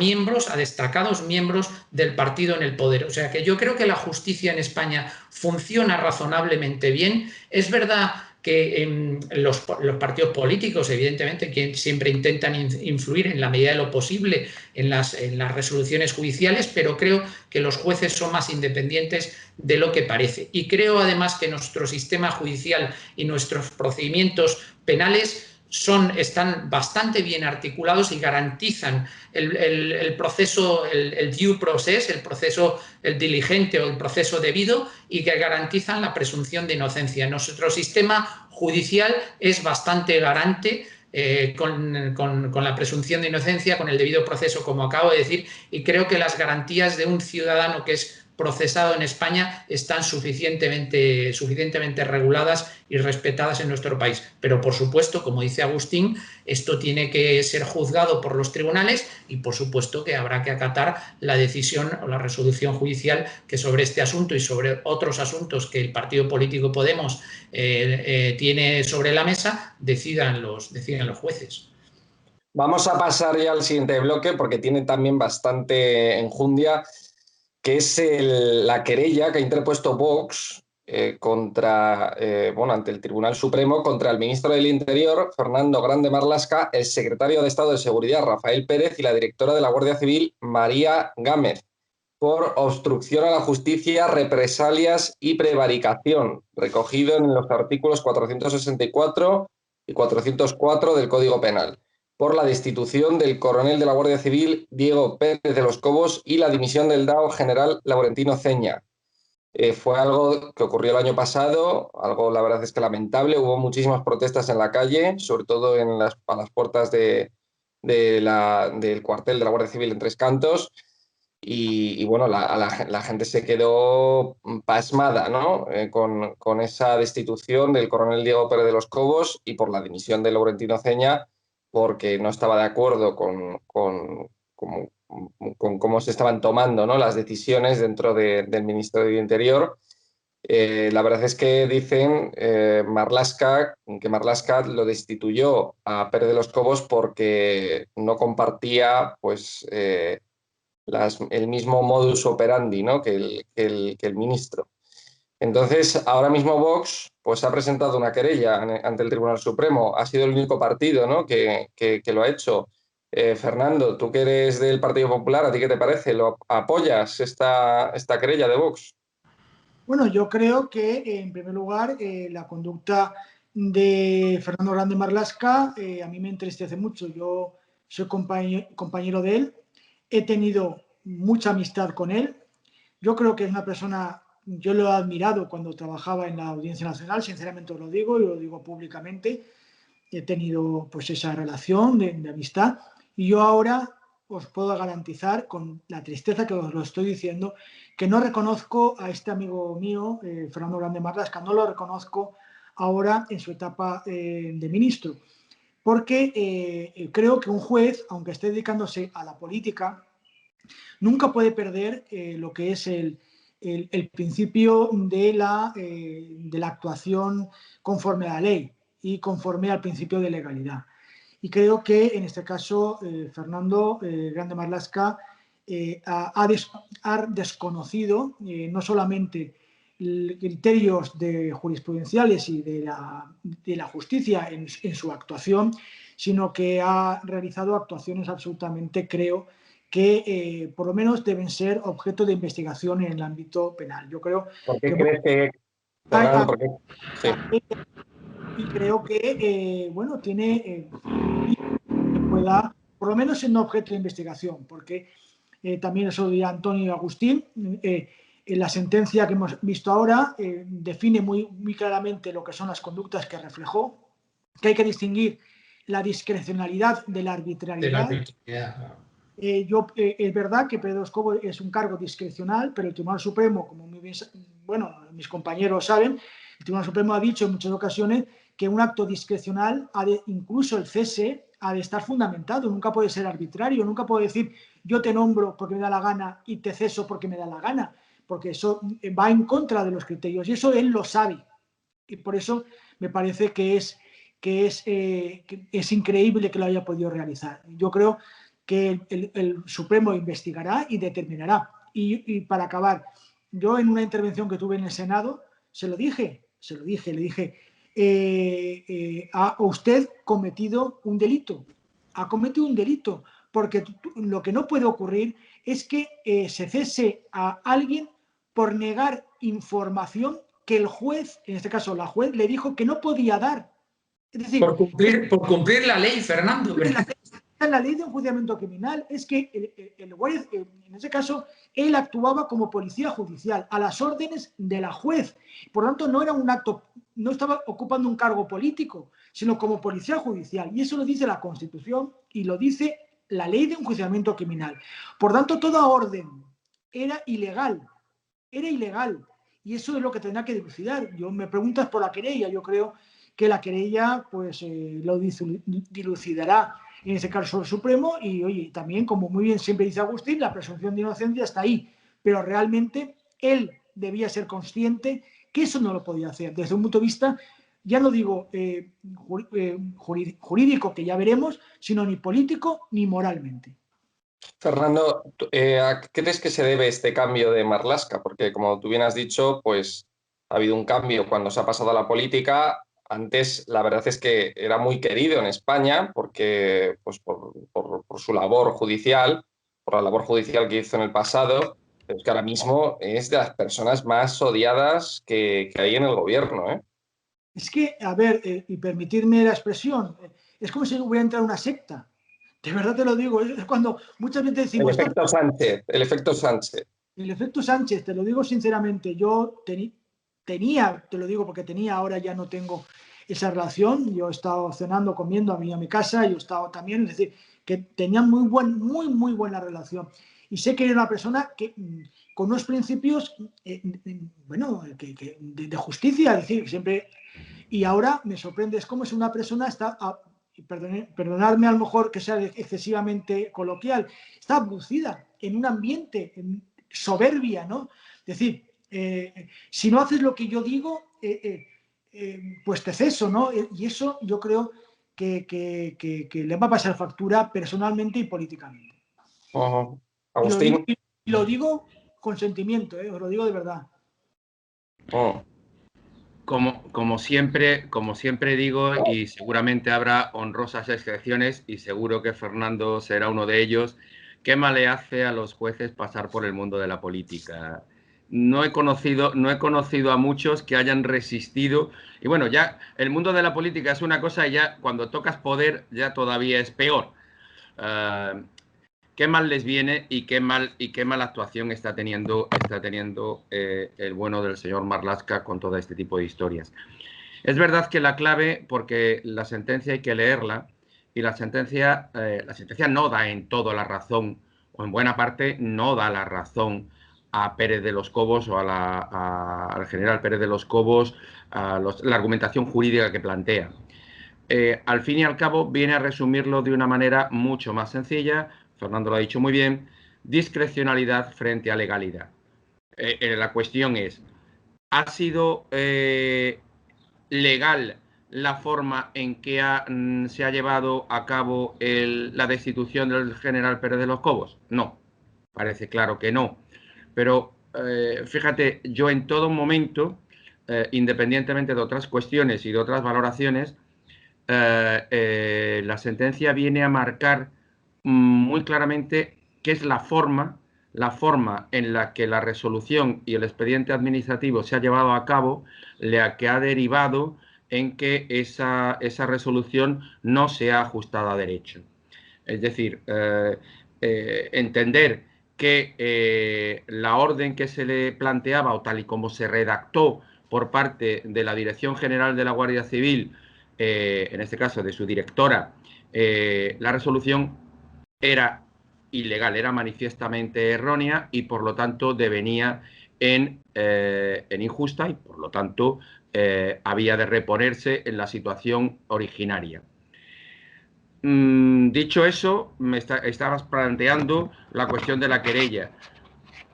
destacados miembros del partido en el poder. O sea que yo creo que la justicia en España funciona razonablemente bien. Es verdad que los partidos políticos, evidentemente, que siempre intentan influir en la medida de lo posible en las resoluciones judiciales, pero creo que los jueces son más independientes de lo que parece. Y creo, además, que nuestro sistema judicial y nuestros procedimientos penales están bastante bien articulados y garantizan el proceso, el due process, el proceso diligente o el proceso debido, y que garantizan la presunción de inocencia. Nuestro sistema judicial es bastante garante con la presunción de inocencia, con el debido proceso, como acabo de decir, y creo que las garantías de un ciudadano que es procesado en España están suficientemente reguladas y respetadas en nuestro país. Pero, por supuesto, como dice Agustín, esto tiene que ser juzgado por los tribunales y, por supuesto, que habrá que acatar la decisión o la resolución judicial que sobre este asunto y sobre otros asuntos que el partido político Podemos tiene sobre la mesa, decidan los jueces. Vamos a pasar ya al siguiente bloque porque tiene también bastante enjundia, que es la querella que ha interpuesto Vox ante el Tribunal Supremo contra el ministro del Interior, Fernando Grande Marlaska, el secretario de Estado de Seguridad, Rafael Pérez, y la directora de la Guardia Civil, María Gámez, por obstrucción a la justicia, represalias y prevaricación, recogido en los artículos 464 y 404 del Código Penal, por la destitución del coronel de la Guardia Civil, Diego Pérez de los Cobos, y la dimisión del DAO general Laurentino Ceña. Fue algo que ocurrió el año pasado, algo la verdad es que lamentable. Hubo muchísimas protestas en la calle, sobre todo a las puertas del cuartel de la Guardia Civil en Tres Cantos, y bueno, la gente se quedó pasmada, ¿no? Con esa destitución del coronel Diego Pérez de los Cobos y por la dimisión de Laurentino Ceña, porque no estaba de acuerdo con cómo se estaban tomando, ¿no?, las decisiones dentro del Ministerio del Interior. La verdad es que dicen que Marlaska lo destituyó a Pérez de los Cobos porque no compartía pues, el mismo modus operandi, ¿no?, que el ministro. Entonces, ahora mismo Vox pues, ha presentado una querella ante el Tribunal Supremo. Ha sido el único partido, ¿no?, que lo ha hecho. Fernando, tú que eres del Partido Popular, ¿a ti qué te parece? ¿Lo apoyas esta querella de Vox? Bueno, yo creo que, en primer lugar, la conducta de Fernando Grande Marlaska a mí me entristece mucho. Yo soy compañero de él, he tenido mucha amistad con él. Yo creo que es una persona, yo lo he admirado cuando trabajaba en la Audiencia Nacional, sinceramente os lo digo y lo digo públicamente. He tenido pues esa relación de amistad, y yo ahora os puedo garantizar, con la tristeza que os lo estoy diciendo, que no reconozco a este amigo mío, Fernando Grande Marlaska, no lo reconozco ahora en su etapa de ministro, porque creo que un juez, aunque esté dedicándose a la política, nunca puede perder lo que es el principio de la actuación conforme a la ley y conforme al principio de legalidad. Y creo que en este caso Fernando Grande Marlaska ha desconocido no solamente criterios jurisprudenciales y de la justicia en su actuación, sino que ha realizado actuaciones absolutamente, creo, que por lo menos deben ser objeto de investigación en el ámbito penal. Yo creo ¿Por qué crees que...? Fernando, ¿por qué? Sí. Y creo que, bueno, tiene que pueda, por lo menos, ser un objeto de investigación, porque también eso de Antonio y Agustín. La sentencia que hemos visto ahora define muy claramente lo que son las conductas que reflejó, que hay que distinguir la discrecionalidad de la arbitrariedad. Es verdad que Pedro Escobo es un cargo discrecional, pero el Tribunal Supremo, como muy bien, bueno, mis compañeros saben, el Tribunal Supremo ha dicho en muchas ocasiones que un acto discrecional, incluso el cese, ha de estar fundamentado, nunca puede ser arbitrario, nunca puedo decir yo te nombro porque me da la gana y te ceso porque me da la gana, porque eso va en contra de los criterios y eso él lo sabe. Y por eso me parece que es increíble que lo haya podido realizar. Yo creo que el Supremo investigará y determinará. Y para acabar, yo en una intervención que tuve en el Senado se lo dije, le dije, ha usted cometido un delito, porque lo que no puede ocurrir es que se cese a alguien por negar información que el juez, en este caso la juez, le dijo que no podía dar. Es decir, por cumplir la ley, Fernando. En la ley de enjuiciamiento criminal es que el juez, en ese caso, él actuaba como policía judicial a las órdenes de la juez. Por lo tanto, no era un acto, no estaba ocupando un cargo político, sino como policía judicial. Y eso lo dice la Constitución y lo dice la ley de enjuiciamiento criminal. Por tanto, toda orden era ilegal. Y eso es lo que tendrá que dilucidar. Yo me preguntas por la querella. Yo creo que la querella pues lo dilucidará en ese caso el Supremo y, oye, también, como muy bien siempre dice Agustín, la presunción de inocencia está ahí, pero realmente él debía ser consciente que eso no lo podía hacer. Desde un punto de vista, ya no digo jurídico, que ya veremos, sino ni político ni moralmente. Fernando, ¿a qué crees que se debe este cambio de Marlaska? Porque, como tú bien has dicho, pues ha habido un cambio cuando se ha pasado a la política. Antes, la verdad es que era muy querido en España porque, pues, por su labor judicial, por la labor judicial que hizo en el pasado, pero es que ahora mismo es de las personas más odiadas que hay en el gobierno, ¿eh? Es que, a ver, y permitirme la expresión, es como si hubiera entrado una secta. De verdad te lo digo, es cuando muchas veces decimos... El efecto Sánchez, el efecto Sánchez. El efecto Sánchez, te lo digo sinceramente, yo tenía, te lo digo porque tenía, ahora ya no tengo esa relación. Yo he estado cenando, comiendo, a mi casa, yo he estado también, es decir, que tenía muy buena relación. Y sé que era una persona que con unos principios, bueno, de justicia, es decir, siempre... Y ahora me sorprende, es como si una persona está... perdonadme a lo mejor que sea excesivamente coloquial, está abducida en un ambiente soberbia, ¿no? Es decir, si no haces lo que yo digo, pues te ceso, ¿no? Y eso yo creo que le va a pasar factura personalmente y políticamente. Agustín. Y lo digo con sentimiento, os lo digo de verdad. Como siempre digo, y seguramente habrá honrosas excepciones, y seguro que Fernando será uno de ellos, ¿qué mal le hace a los jueces pasar por el mundo de la política? No he conocido a muchos que hayan resistido, y bueno, ya el mundo de la política es una cosa y ya cuando tocas poder ya todavía es peor. Qué mal les viene y qué mala actuación está teniendo el bueno del señor Marlaska con todo este tipo de historias. Es verdad que la clave, porque la sentencia hay que leerla, y la sentencia no da en todo la razón, o en buena parte no da la razón a Pérez de los Cobos o al general Pérez de los Cobos, la argumentación jurídica que plantea. Al fin y al cabo viene a resumirlo de una manera mucho más sencilla. Fernando lo ha dicho muy bien, discrecionalidad frente a legalidad. La cuestión es, ¿ha sido legal la forma en que se ha llevado a cabo la destitución del general Pérez de los Cobos? No, parece claro que no. Pero fíjate, yo en todo momento, independientemente de otras cuestiones y de otras valoraciones, la sentencia viene a marcar muy claramente qué es la forma en la que la resolución y el expediente administrativo se ha llevado a cabo, la que ha derivado en que esa resolución no se ha ajustado a derecho. Es decir, entender que la orden que se le planteaba, o tal y como se redactó por parte de la Dirección General de la Guardia Civil, en este caso de su directora, la resolución era ilegal, era manifiestamente errónea y por lo tanto devenía en injusta y por lo tanto había de reponerse en la situación originaria. Dicho eso, estabas planteando la cuestión de la querella.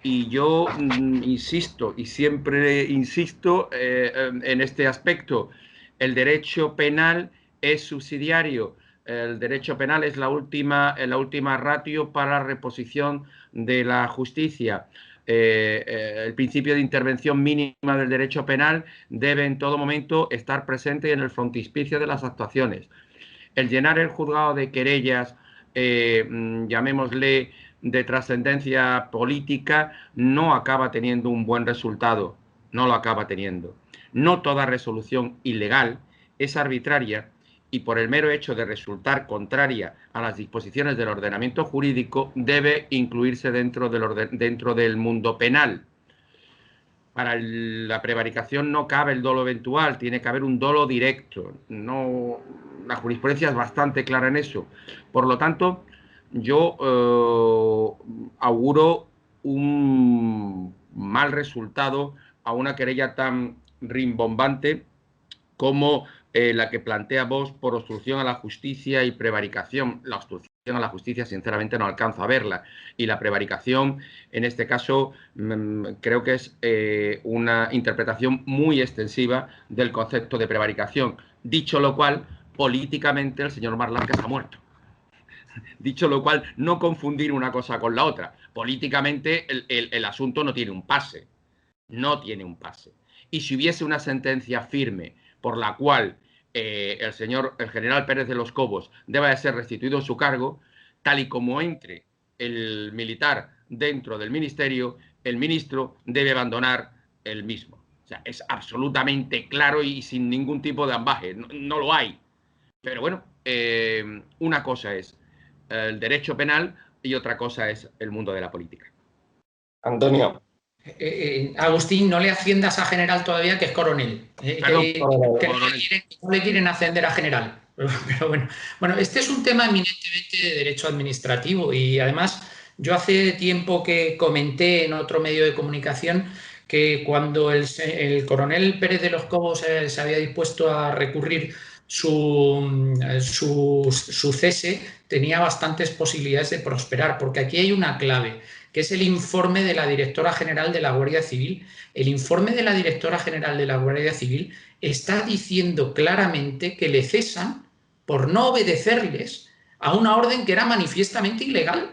Y yo insisto, y siempre insisto en este aspecto, el derecho penal es subsidiario. El derecho penal es la última ratio para la reposición de la justicia. El principio de intervención mínima del derecho penal debe en todo momento estar presente en el frontispicio de las actuaciones. El llenar el juzgado de querellas, llamémosle de trascendencia política, no acaba teniendo un buen resultado, no lo acaba teniendo. No toda resolución ilegal es arbitraria y por el mero hecho de resultar contraria a las disposiciones del ordenamiento jurídico debe incluirse dentro del mundo penal. Para la prevaricación no cabe el dolo eventual, tiene que haber un dolo directo. No, la jurisprudencia es bastante clara en eso. Por lo tanto, yo auguro un mal resultado a una querella tan rimbombante como la que plantea Vox por obstrucción a la justicia y prevaricación. La obstrucción a la justicia, sinceramente, no alcanzo a verla. Y la prevaricación, en este caso, creo que es una interpretación muy extensiva del concepto de prevaricación. Dicho lo cual, políticamente el señor Marlaska se ha muerto. Dicho lo cual, no confundir una cosa con la otra. Políticamente el asunto no tiene un pase. No tiene un pase. Y si hubiese una sentencia firme por la cual el general Pérez de los Cobos deba de ser restituido en su cargo, tal y como entre el militar dentro del ministerio, el ministro debe abandonar el mismo. O sea, es absolutamente claro y sin ningún tipo de ambaje. No lo hay. Pero bueno, una cosa es el derecho penal y otra cosa es el mundo de la política. Antonio. Agustín, no le asciendas a general todavía, que es coronel. No le quieren ascender a general. Pero bueno, este es un tema eminentemente de derecho administrativo y además yo hace tiempo que comenté en otro medio de comunicación que cuando el coronel Pérez de los Cobos se había dispuesto a recurrir su cese, tenía bastantes posibilidades de prosperar, porque aquí hay una clave, que es el informe de la directora general de la Guardia Civil. El informe de la directora general de la Guardia Civil está diciendo claramente que le cesan por no obedecerles a una orden que era manifiestamente ilegal.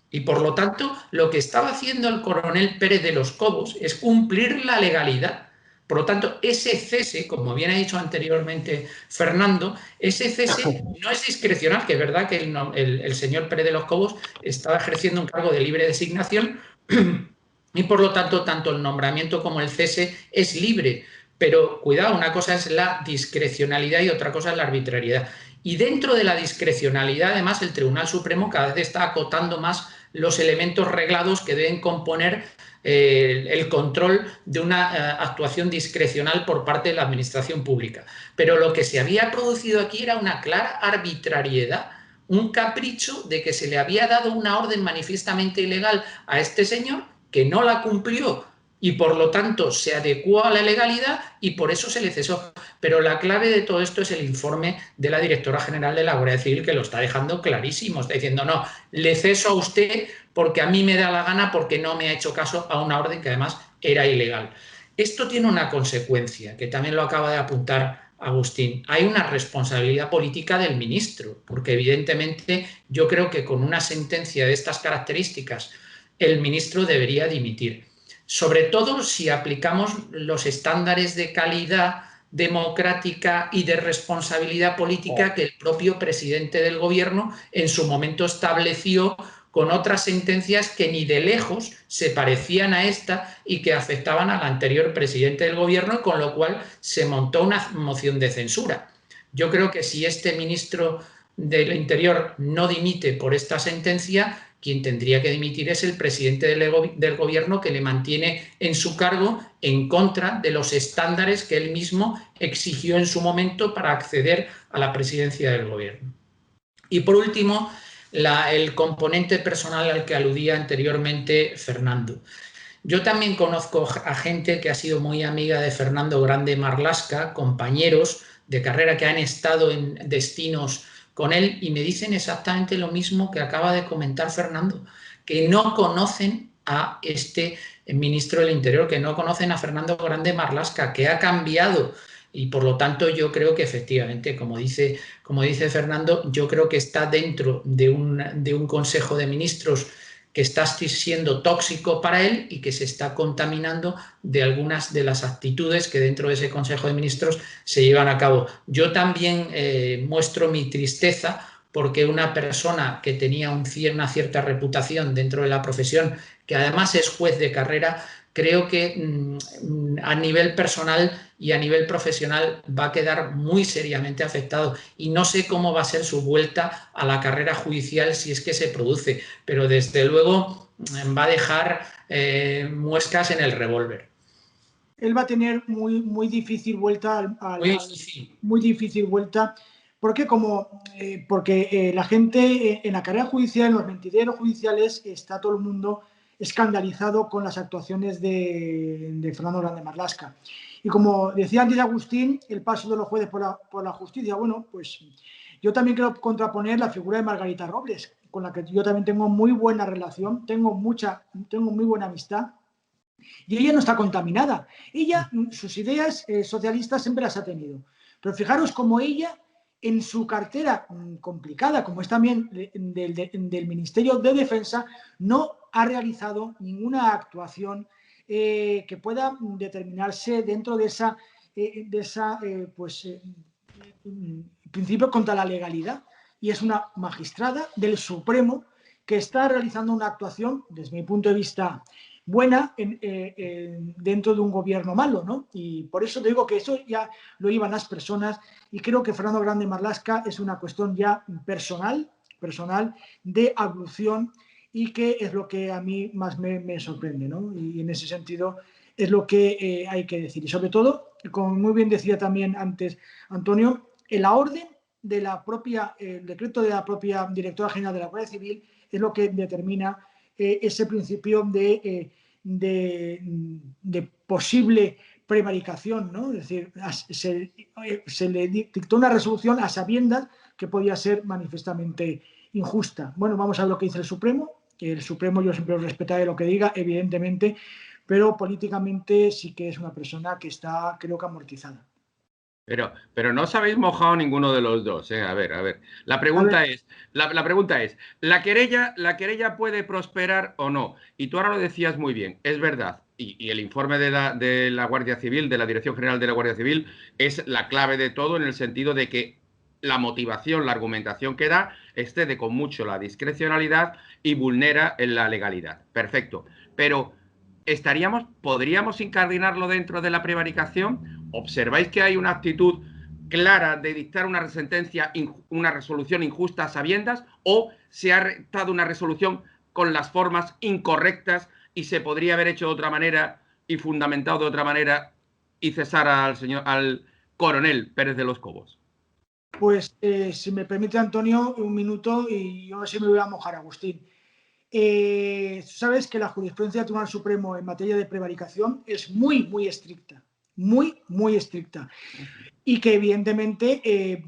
Y por lo tanto, lo que estaba haciendo el coronel Pérez de los Cobos es cumplir la legalidad. Por lo tanto, ese cese, como bien ha dicho anteriormente Fernando, ese cese no es discrecional, que es verdad que el señor Pérez de los Cobos estaba ejerciendo un cargo de libre designación y por lo tanto, tanto el nombramiento como el cese es libre. Pero cuidado, una cosa es la discrecionalidad y otra cosa es la arbitrariedad. Y dentro de la discrecionalidad, además, el Tribunal Supremo cada vez está acotando más los elementos reglados que deben componer el control de una actuación discrecional por parte de la administración pública. Pero lo que se había producido aquí era una clara arbitrariedad, un capricho de que se le había dado una orden manifiestamente ilegal a este señor que no la cumplió y por lo tanto se adecuó a la legalidad y por eso se le cesó. Pero la clave de todo esto es el informe de la directora general de la Guardia Civil, que lo está dejando clarísimo. Está diciendo, no, le ceso a usted porque a mí me da la gana, porque no me ha hecho caso a una orden que además era ilegal. Esto tiene una consecuencia, que también lo acaba de apuntar Agustín. Hay una responsabilidad política del ministro, porque evidentemente yo creo que con una sentencia de estas características el ministro debería dimitir. Sobre todo si aplicamos los estándares de calidad democrática y de responsabilidad política que el propio presidente del gobierno en su momento estableció con otras sentencias que ni de lejos se parecían a esta y que afectaban al anterior presidente del gobierno, con lo cual se montó una moción de censura. Yo creo que si este ministro del Interior no dimite por esta sentencia, quien tendría que dimitir es el presidente del gobierno, que le mantiene en su cargo en contra de los estándares que él mismo exigió en su momento para acceder a la presidencia del gobierno. Y por último, el componente personal al que aludía anteriormente Fernando. Yo también conozco a gente que ha sido muy amiga de Fernando Grande Marlaska, compañeros de carrera que han estado en destinos con él, y me dicen exactamente lo mismo que acaba de comentar Fernando, que no conocen a este ministro del Interior, que no conocen a Fernando Grande Marlaska, que ha cambiado. Y por lo tanto yo creo que efectivamente, como dice Fernando, yo creo que está dentro de un Consejo de Ministros que está siendo tóxico para él y que se está contaminando de algunas de las actitudes que dentro de ese Consejo de Ministros se llevan a cabo. Yo también muestro mi tristeza porque una persona que tenía una cierta reputación dentro de la profesión, que además es juez de carrera, creo que a nivel personal y a nivel profesional va a quedar muy seriamente afectado, y no sé cómo va a ser su vuelta a la carrera judicial si es que se produce, pero desde luego va a dejar muescas en el revólver. Él va a tener muy difícil vuelta muy difícil vuelta. ¿Por qué? Porque la gente en la carrera judicial, en los mentideros judiciales, está todo el mundo escandalizado con las actuaciones de Fernando Grande Marlaska. Y como decía antes Agustín, el paso de los jueces por la justicia, bueno, pues yo también quiero contraponer la figura de Margarita Robles, con la que yo también tengo muy buena relación, tengo muy buena amistad, y ella no está contaminada. Ella, sus ideas socialistas siempre las ha tenido. Pero fijaros cómo ella, en su cartera complicada, como es también del Ministerio de Defensa, no ha realizado ninguna actuación que pueda determinarse dentro de esa principio contra la legalidad. Y es una magistrada del Supremo que está realizando una actuación, desde mi punto de vista, buena dentro de un gobierno malo, ¿no? Y por eso te digo que eso ya lo iban las personas, y creo que Fernando Grande Marlaska es una cuestión ya personal de ablución, y que es lo que a mí más me sorprende, ¿no? Y en ese sentido es lo que hay que decir. Y sobre todo, como muy bien decía también antes Antonio, en la orden de el decreto de la propia directora general de la Guardia Civil es lo que determina ese principio de posible prevaricación, ¿no? Es decir, se le dictó una resolución a sabiendas que podía ser manifiestamente injusta. Bueno, vamos a ver lo que dice el Supremo. El Supremo, yo siempre respetaré lo que diga, evidentemente, pero políticamente sí que es una persona que está, creo que, amortizada. Pero no os habéis mojado ninguno de los dos, ¿eh? A ver. La pregunta es, ¿la querella puede prosperar o no? Y tú ahora lo decías muy bien, es verdad. Y el informe de la Guardia Civil, de la Dirección General de la Guardia Civil, es la clave de todo, en el sentido de que la motivación, la argumentación que da, excede con mucho la discrecionalidad y vulnera la legalidad. Perfecto. Pero ¿podríamos incardinarlo dentro de la prevaricación? ¿Observáis que hay una actitud clara de dictar una sentencia, una resolución injusta a sabiendas, o se ha dictado una resolución con las formas incorrectas y se podría haber hecho de otra manera y fundamentado de otra manera y cesar al coronel Pérez de los Cobos? Pues si me permite, Antonio, un minuto, y yo no sé si me voy a mojar, Agustín. Sabes que la jurisprudencia del Tribunal Supremo en materia de prevaricación es muy estricta, muy estricta, y que evidentemente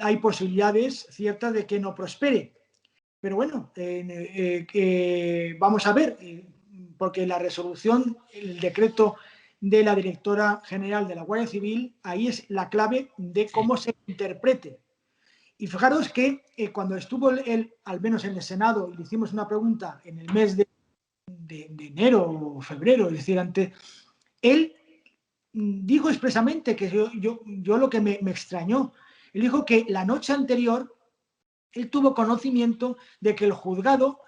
hay posibilidades ciertas de que no prospere. Pero bueno, vamos a ver, porque la resolución, el decreto de la directora general de la Guardia Civil, ahí es la clave de cómo se interprete. Y fijaros que cuando estuvo él, al menos en el Senado, y le hicimos una pregunta en el mes de enero o febrero, es decir, antes, él dijo expresamente que yo lo que me extrañó, él dijo que la noche anterior él tuvo conocimiento de que el juzgado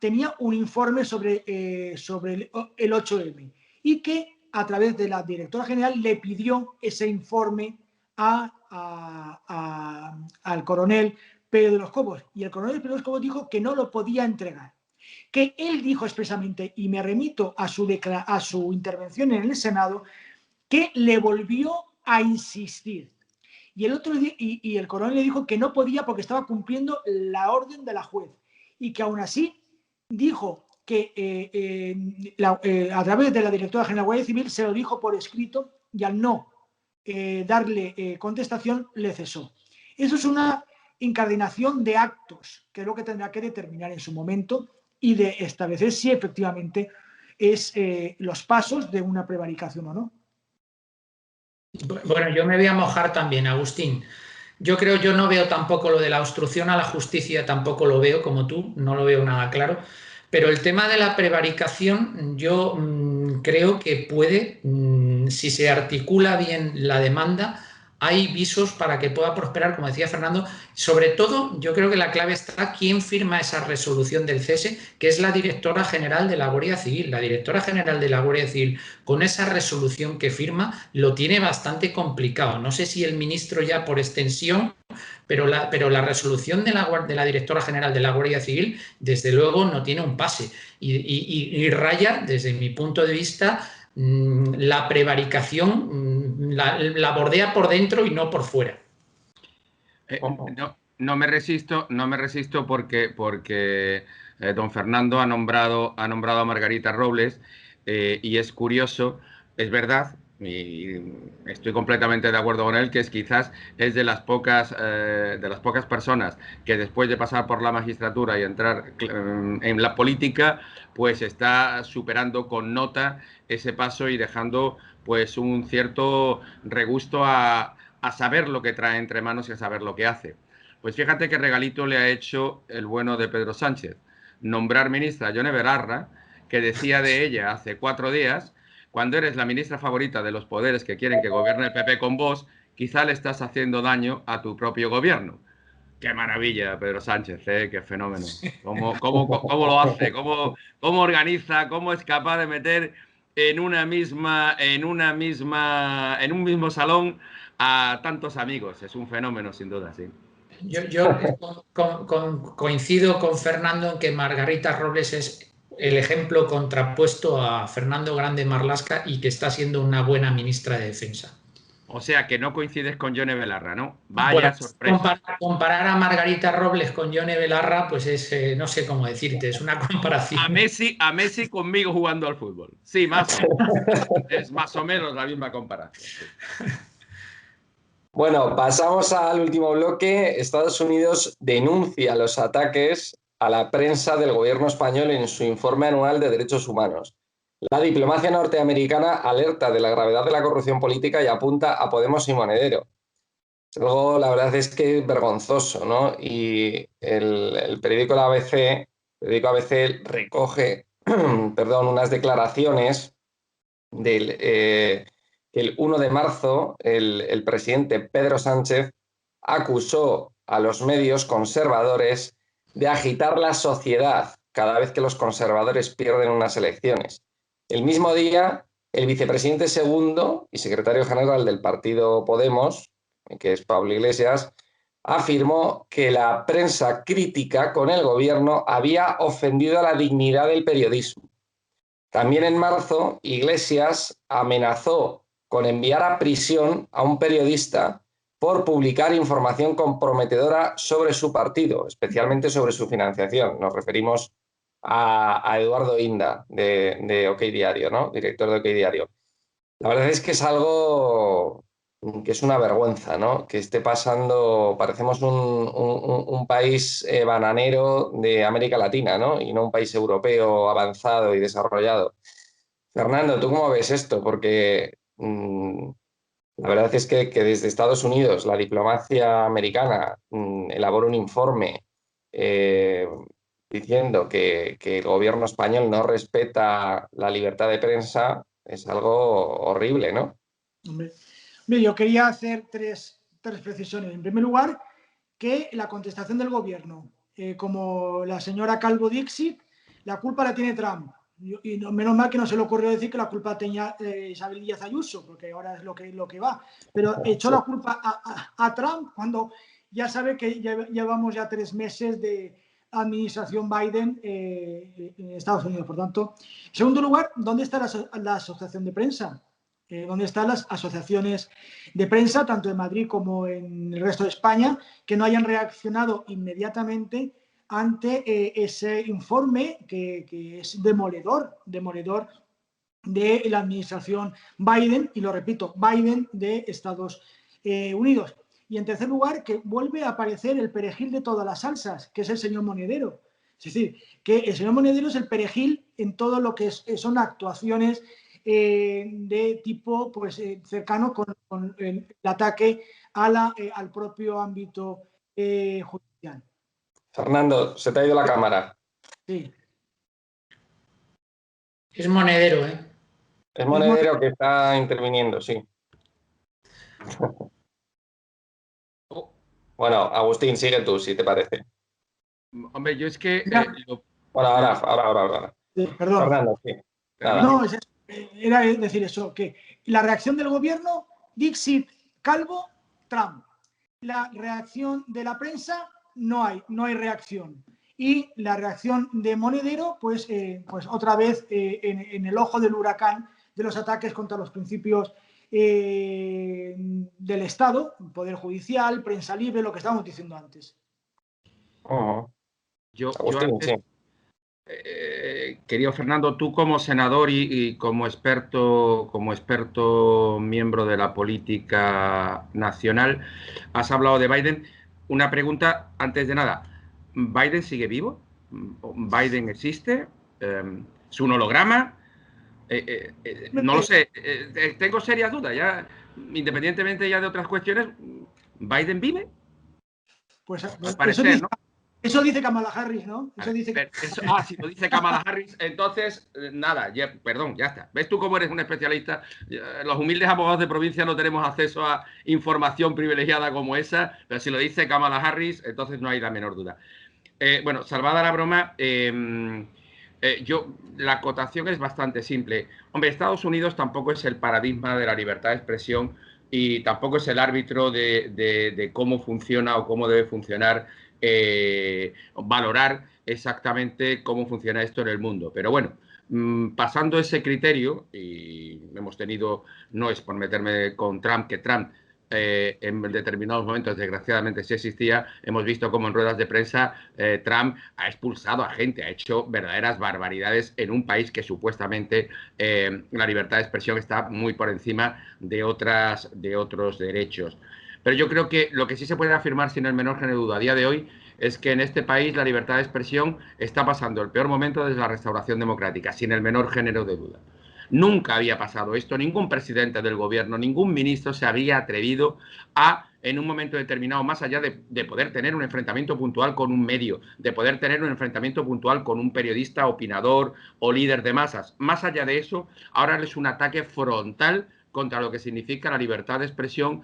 tenía un informe sobre el 8M, y que a través de la directora general le pidió ese informe al coronel Pedro de los Cobos. Y el coronel Pedro de los Cobos dijo que no lo podía entregar. Que él dijo expresamente, y me remito a su intervención en el Senado, que le volvió a insistir. Y el coronel le dijo que no podía porque estaba cumpliendo la orden de la juez. Y que aún así dijo que a través de la directora general de la Guardia Civil se lo dijo por escrito y al no darle contestación le cesó. Eso es una incardinación de actos, que es lo que tendrá que determinar en su momento y de establecer si efectivamente es los pasos de una prevaricación o no. Bueno, yo me voy a mojar también, Agustín. Yo no veo tampoco lo de la obstrucción a la justicia, tampoco lo veo como tú, no lo veo nada claro. Pero el tema de la prevaricación, yo creo que puede, si se articula bien la demanda, hay visos para que pueda prosperar, como decía Fernando. Sobre todo, yo creo que la clave está quién firma esa resolución del cese, que es la directora general de la Guardia Civil. La directora general de la Guardia Civil, con esa resolución que firma, lo tiene bastante complicado. No sé si el ministro ya por extensión, pero la resolución de la directora general de la Guardia Civil, desde luego, no tiene un pase. Y raya, desde mi punto de vista, la prevaricación la bordea por dentro y no por fuera. No me resisto porque don Fernando ha nombrado a Margarita Robles y es curioso, es verdad, y estoy completamente de acuerdo con él, que quizás es de las pocas personas que después de pasar por la magistratura y entrar en la política, pues está superando con nota ese paso y dejando pues un cierto regusto a saber lo que trae entre manos y a saber lo que hace. Pues fíjate qué regalito le ha hecho el bueno de Pedro Sánchez. Nombrar ministra a Yone Belarra, que decía de ella hace 4 días, cuando eres la ministra favorita de los poderes que quieren que gobierne el PP con vos, quizá le estás haciendo daño a tu propio gobierno. Qué maravilla, Pedro Sánchez, qué fenómeno. ¿Cómo lo hace? ¿Cómo organiza? ¿Cómo es capaz de meter en un mismo salón a tantos amigos? Es un fenómeno, sin duda, sí. Yo coincido con Fernando en que Margarita Robles es el ejemplo contrapuesto a Fernando Grande Marlaska y que está siendo una buena ministra de Defensa. O sea, que no coincides con Yone Belarra, ¿no? Vaya sorpresa. Comparar a Margarita Robles con Yone Belarra, pues es, no sé cómo decirte, es una comparación. A Messi conmigo jugando al fútbol. Sí, más o menos. Es más o menos la misma comparación. Sí. Bueno, pasamos al último bloque. Estados Unidos denuncia los ataques a la prensa del gobierno español en su informe anual de derechos humanos. La diplomacia norteamericana alerta de la gravedad de la corrupción política y apunta a Podemos y Monedero. Luego, la verdad es que es vergonzoso, ¿no? Y el periódico ABC recoge unas declaraciones del... el 1 de marzo, el presidente Pedro Sánchez acusó a los medios conservadores de agitar la sociedad cada vez que los conservadores pierden unas elecciones. El mismo día, el vicepresidente segundo y secretario general del partido Podemos, que es Pablo Iglesias, afirmó que la prensa crítica con el gobierno había ofendido a la dignidad del periodismo. También en marzo, Iglesias amenazó con enviar a prisión a un periodista por publicar información comprometedora sobre su partido, especialmente sobre su financiación. Nos referimos a Eduardo Inda, de OK Diario, ¿no? Director de OK Diario. La verdad es que es algo que es una vergüenza, ¿no? Que esté pasando, parecemos un país bananero de América Latina, ¿no? Y no un país europeo avanzado y desarrollado. Fernando, ¿tú cómo ves esto? Porque la verdad es que desde Estados Unidos la diplomacia americana elabora un informe diciendo que el gobierno español no respeta la libertad de prensa, es algo horrible, ¿no? Hombre, yo quería hacer tres precisiones. En primer lugar, que la contestación del gobierno, como la señora Calvo Dixit, la culpa la tiene Trump. Y menos mal que no se le ocurrió decir que la culpa tenía Isabel Díaz Ayuso, porque ahora es lo que va. Pero echó la culpa a Trump cuando ya sabe que llevamos ya 3 meses de administración Biden en Estados Unidos. Por tanto, en segundo lugar, ¿dónde está la asociación de prensa? ¿Dónde están las asociaciones de prensa, tanto en Madrid como en el resto de España, que no hayan reaccionado inmediatamente ante ese informe que es demoledor de la administración Biden, y lo repito, Biden de Estados Unidos? Y en tercer lugar, que vuelve a aparecer el perejil de todas las salsas, que es el señor Monedero. Es decir, que el señor Monedero es el perejil en todo lo que son actuaciones de tipo pues, cercano con el ataque al propio ámbito judicial. Fernando, se te ha ido la cámara. Sí. Es Monedero, ¿eh? Es Monedero que está interviniendo, sí. Bueno, Agustín, sigue tú, si te parece. Hombre, yo es que... Bueno, ahora. Sí, perdón. Fernando, sí. Nada. No, era decir eso, que la reacción del gobierno, Dixit, Calvo, Trump. La reacción de la prensa, no hay reacción. Y la reacción de Monedero, pues otra vez en el ojo del huracán de los ataques contra los principios del Estado, Poder Judicial, prensa libre, lo que estábamos diciendo antes. Yo Agustín, antes, sí. Querido Fernando, tú como senador y como experto miembro de la política nacional, has hablado de Biden. Una pregunta antes de nada. ¿Biden sigue vivo? ¿Biden existe? ¿Es un holograma? No lo sé. Tengo serias dudas. Ya, independientemente ya de otras cuestiones, ¿Biden vive? Pues al parecer, ¿no? Eso dice Kamala Harris, ¿no? Eso dice si lo dice Kamala Harris, entonces, nada, perdón, ya está. ¿Ves tú cómo eres un especialista? Los humildes abogados de provincia no tenemos acceso a información privilegiada como esa, pero si lo dice Kamala Harris, entonces no hay la menor duda. Bueno, salvada la broma, la acotación es bastante simple. Hombre, Estados Unidos tampoco es el paradigma de la libertad de expresión y tampoco es el árbitro de cómo funciona o cómo debe funcionar, valorar exactamente cómo funciona esto en el mundo. Pero bueno, pasando ese criterio, y hemos tenido, no es por meterme con Trump, que Trump en determinados momentos, desgraciadamente, sí existía. Hemos visto cómo en ruedas de prensa Trump ha expulsado a gente, ha hecho verdaderas barbaridades en un país que supuestamente la libertad de expresión está muy por encima de otros derechos. Pero yo creo que lo que sí se puede afirmar sin el menor género de duda a día de hoy es que en este país la libertad de expresión está pasando el peor momento desde la restauración democrática, sin el menor género de duda. Nunca había pasado esto, ningún presidente del gobierno, ningún ministro se había atrevido a, en un momento determinado, más allá de poder tener un enfrentamiento puntual con un medio, de poder tener un enfrentamiento puntual con un periodista, opinador o líder de masas, más allá de eso, ahora es un ataque frontal contra lo que significa la libertad de expresión,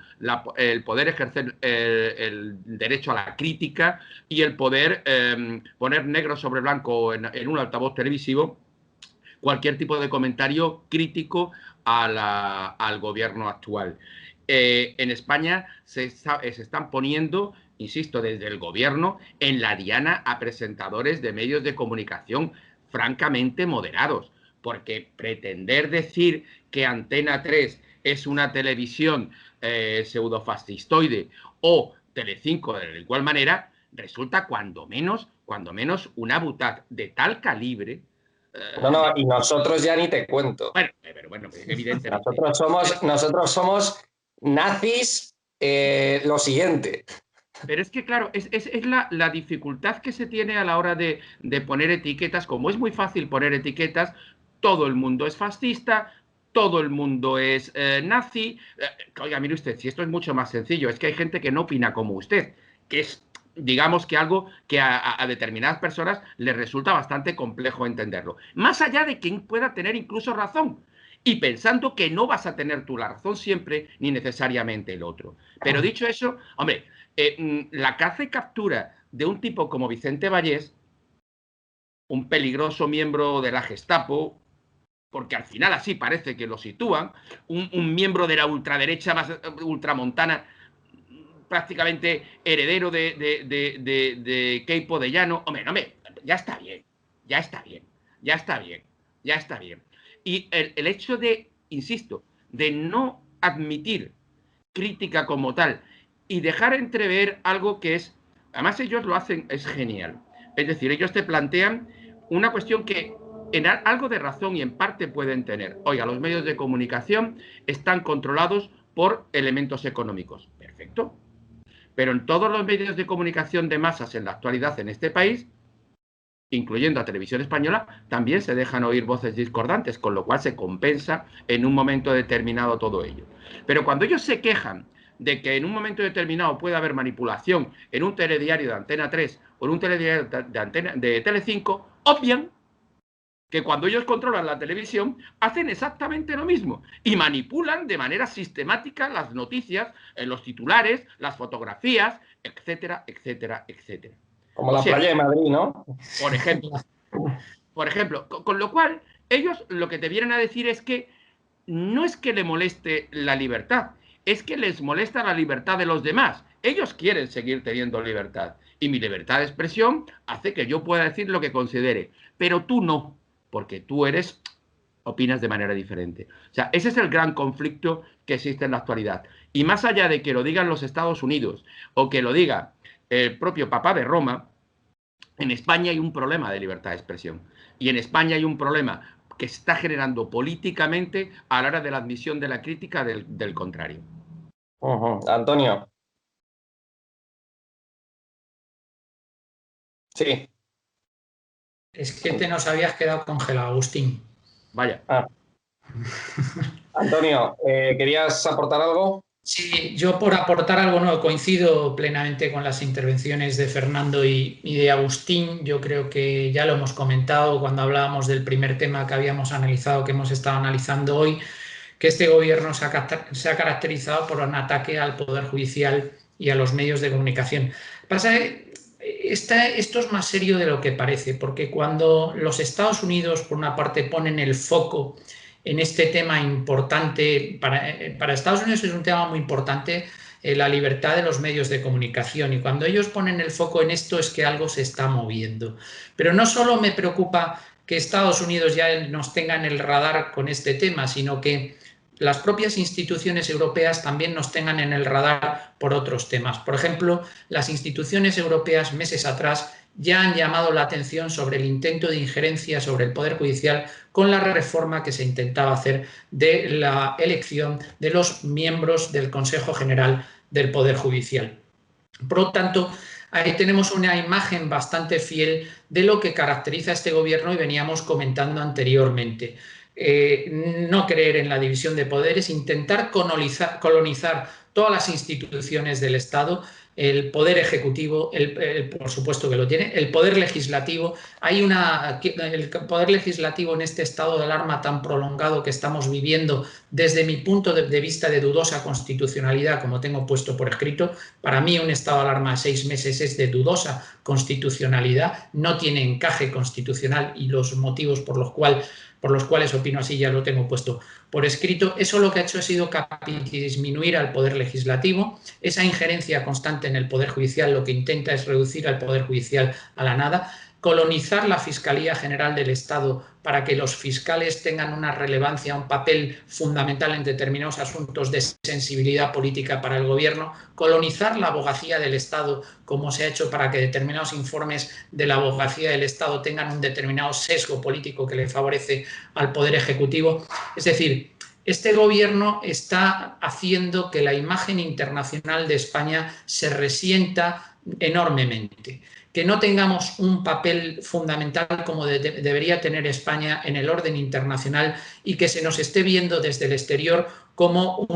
el poder ejercer el derecho a la crítica y el poder poner negro sobre blanco en un altavoz televisivo cualquier tipo de comentario crítico al gobierno actual. En España se están poniendo, insisto, desde el gobierno, en la diana a presentadores de medios de comunicación francamente moderados, porque pretender decir que Antena 3 es una televisión pseudofascistoide o Telecinco de igual manera, resulta cuando menos una butad de tal calibre. No, y nosotros ya ni te cuento. Bueno, evidentemente. Nosotros somos nazis, lo siguiente. Pero es que, claro, es la dificultad que se tiene a la hora de poner etiquetas. Como es muy fácil poner etiquetas, todo el mundo es fascista, todo el mundo es nazi. Oiga, mire usted, si esto es mucho más sencillo, es que hay gente que no opina como usted, que es, digamos, que algo que a determinadas personas les resulta bastante complejo entenderlo. Más allá de quien pueda tener incluso razón. Y pensando que no vas a tener tú la razón siempre, ni necesariamente el otro. Pero dicho eso, hombre, la caza y captura de un tipo como Vicente Vallés, un peligroso miembro de la Gestapo, porque al final así parece que lo sitúan, un miembro de la ultraderecha más ultramontana, prácticamente heredero de Queipo de Llano. Hombre, ya está bien, ya está bien, ya está bien, ya está bien. Y el hecho de, insisto, de no admitir crítica como tal y dejar entrever algo que es, además ellos lo hacen, es genial. Es decir, ellos te plantean una cuestión que en algo de razón y en parte pueden tener. Oiga, los medios de comunicación están controlados por elementos económicos. Perfecto. Pero en todos los medios de comunicación de masas en la actualidad en este país, incluyendo a Televisión Española, también se dejan oír voces discordantes, con lo cual se compensa en un momento determinado todo ello. Pero cuando ellos se quejan de que en un momento determinado puede haber manipulación en un telediario de Antena 3 o en un telediario de Telecinco, obvian que cuando ellos controlan la televisión hacen exactamente lo mismo y manipulan de manera sistemática las noticias, los titulares, las fotografías, etcétera, etcétera, etcétera. Como la playa de Madrid, ¿no? Por ejemplo, con lo cual ellos lo que te vienen a decir es que no es que le moleste la libertad, es que les molesta la libertad de los demás. Ellos quieren seguir teniendo libertad y mi libertad de expresión hace que yo pueda decir lo que considere, pero tú no, porque tú opinas de manera diferente. O sea, ese es el gran conflicto que existe en la actualidad. Y más allá de que lo digan los Estados Unidos o que lo diga el propio Papa de Roma, en España hay un problema de libertad de expresión. Y en España hay un problema que se está generando políticamente a la hora de la admisión de la crítica del contrario. Antonio. Sí. Es que te nos habías quedado congelado, Agustín. Vaya. Antonio, ¿querías aportar algo? Sí, yo por aportar algo nuevo coincido plenamente con las intervenciones de Fernando y de Agustín. Yo creo que ya lo hemos comentado cuando hablábamos del primer tema que habíamos analizado, que hemos estado analizando hoy, que este gobierno se ha caracterizado por un ataque al Poder Judicial y a los medios de comunicación. Pasa que esto es más serio de lo que parece, porque cuando los Estados Unidos, por una parte, ponen el foco en este tema importante, para Estados Unidos es un tema muy importante, la libertad de los medios de comunicación, y cuando ellos ponen el foco en esto es que algo se está moviendo. Pero no solo me preocupa que Estados Unidos ya nos tenga en el radar con este tema, sino que las propias instituciones europeas también nos tengan en el radar por otros temas. Por ejemplo, las instituciones europeas meses atrás ya han llamado la atención sobre el intento de injerencia sobre el Poder Judicial con la reforma que se intentaba hacer de la elección de los miembros del Consejo General del Poder Judicial. Por lo tanto, ahí tenemos una imagen bastante fiel de lo que caracteriza a este gobierno y veníamos comentando anteriormente. No creer en la división de poderes, intentar colonizar todas las instituciones del Estado, el poder ejecutivo, por supuesto que lo tiene, el poder legislativo. El poder legislativo en este estado de alarma tan prolongado que estamos viviendo, desde mi punto de vista de dudosa constitucionalidad, como tengo puesto por escrito, para mí un estado de alarma de 6 meses es de dudosa constitucionalidad, no tiene encaje constitucional y los motivos por los cuales opino así ya lo tengo puesto por escrito. Eso lo que ha hecho ha sido disminuir al Poder Legislativo. Esa injerencia constante en el Poder Judicial lo que intenta es reducir al Poder Judicial a la nada, colonizar la Fiscalía General del Estado para que los fiscales tengan una relevancia, un papel fundamental en determinados asuntos de sensibilidad política para el gobierno, colonizar la abogacía del Estado, como se ha hecho para que determinados informes de la abogacía del Estado tengan un determinado sesgo político que le favorece al Poder Ejecutivo. Es decir, este gobierno está haciendo que la imagen internacional de España se resienta enormemente. Que no tengamos un papel fundamental como debería tener España en el orden internacional y que se nos esté viendo desde el exterior como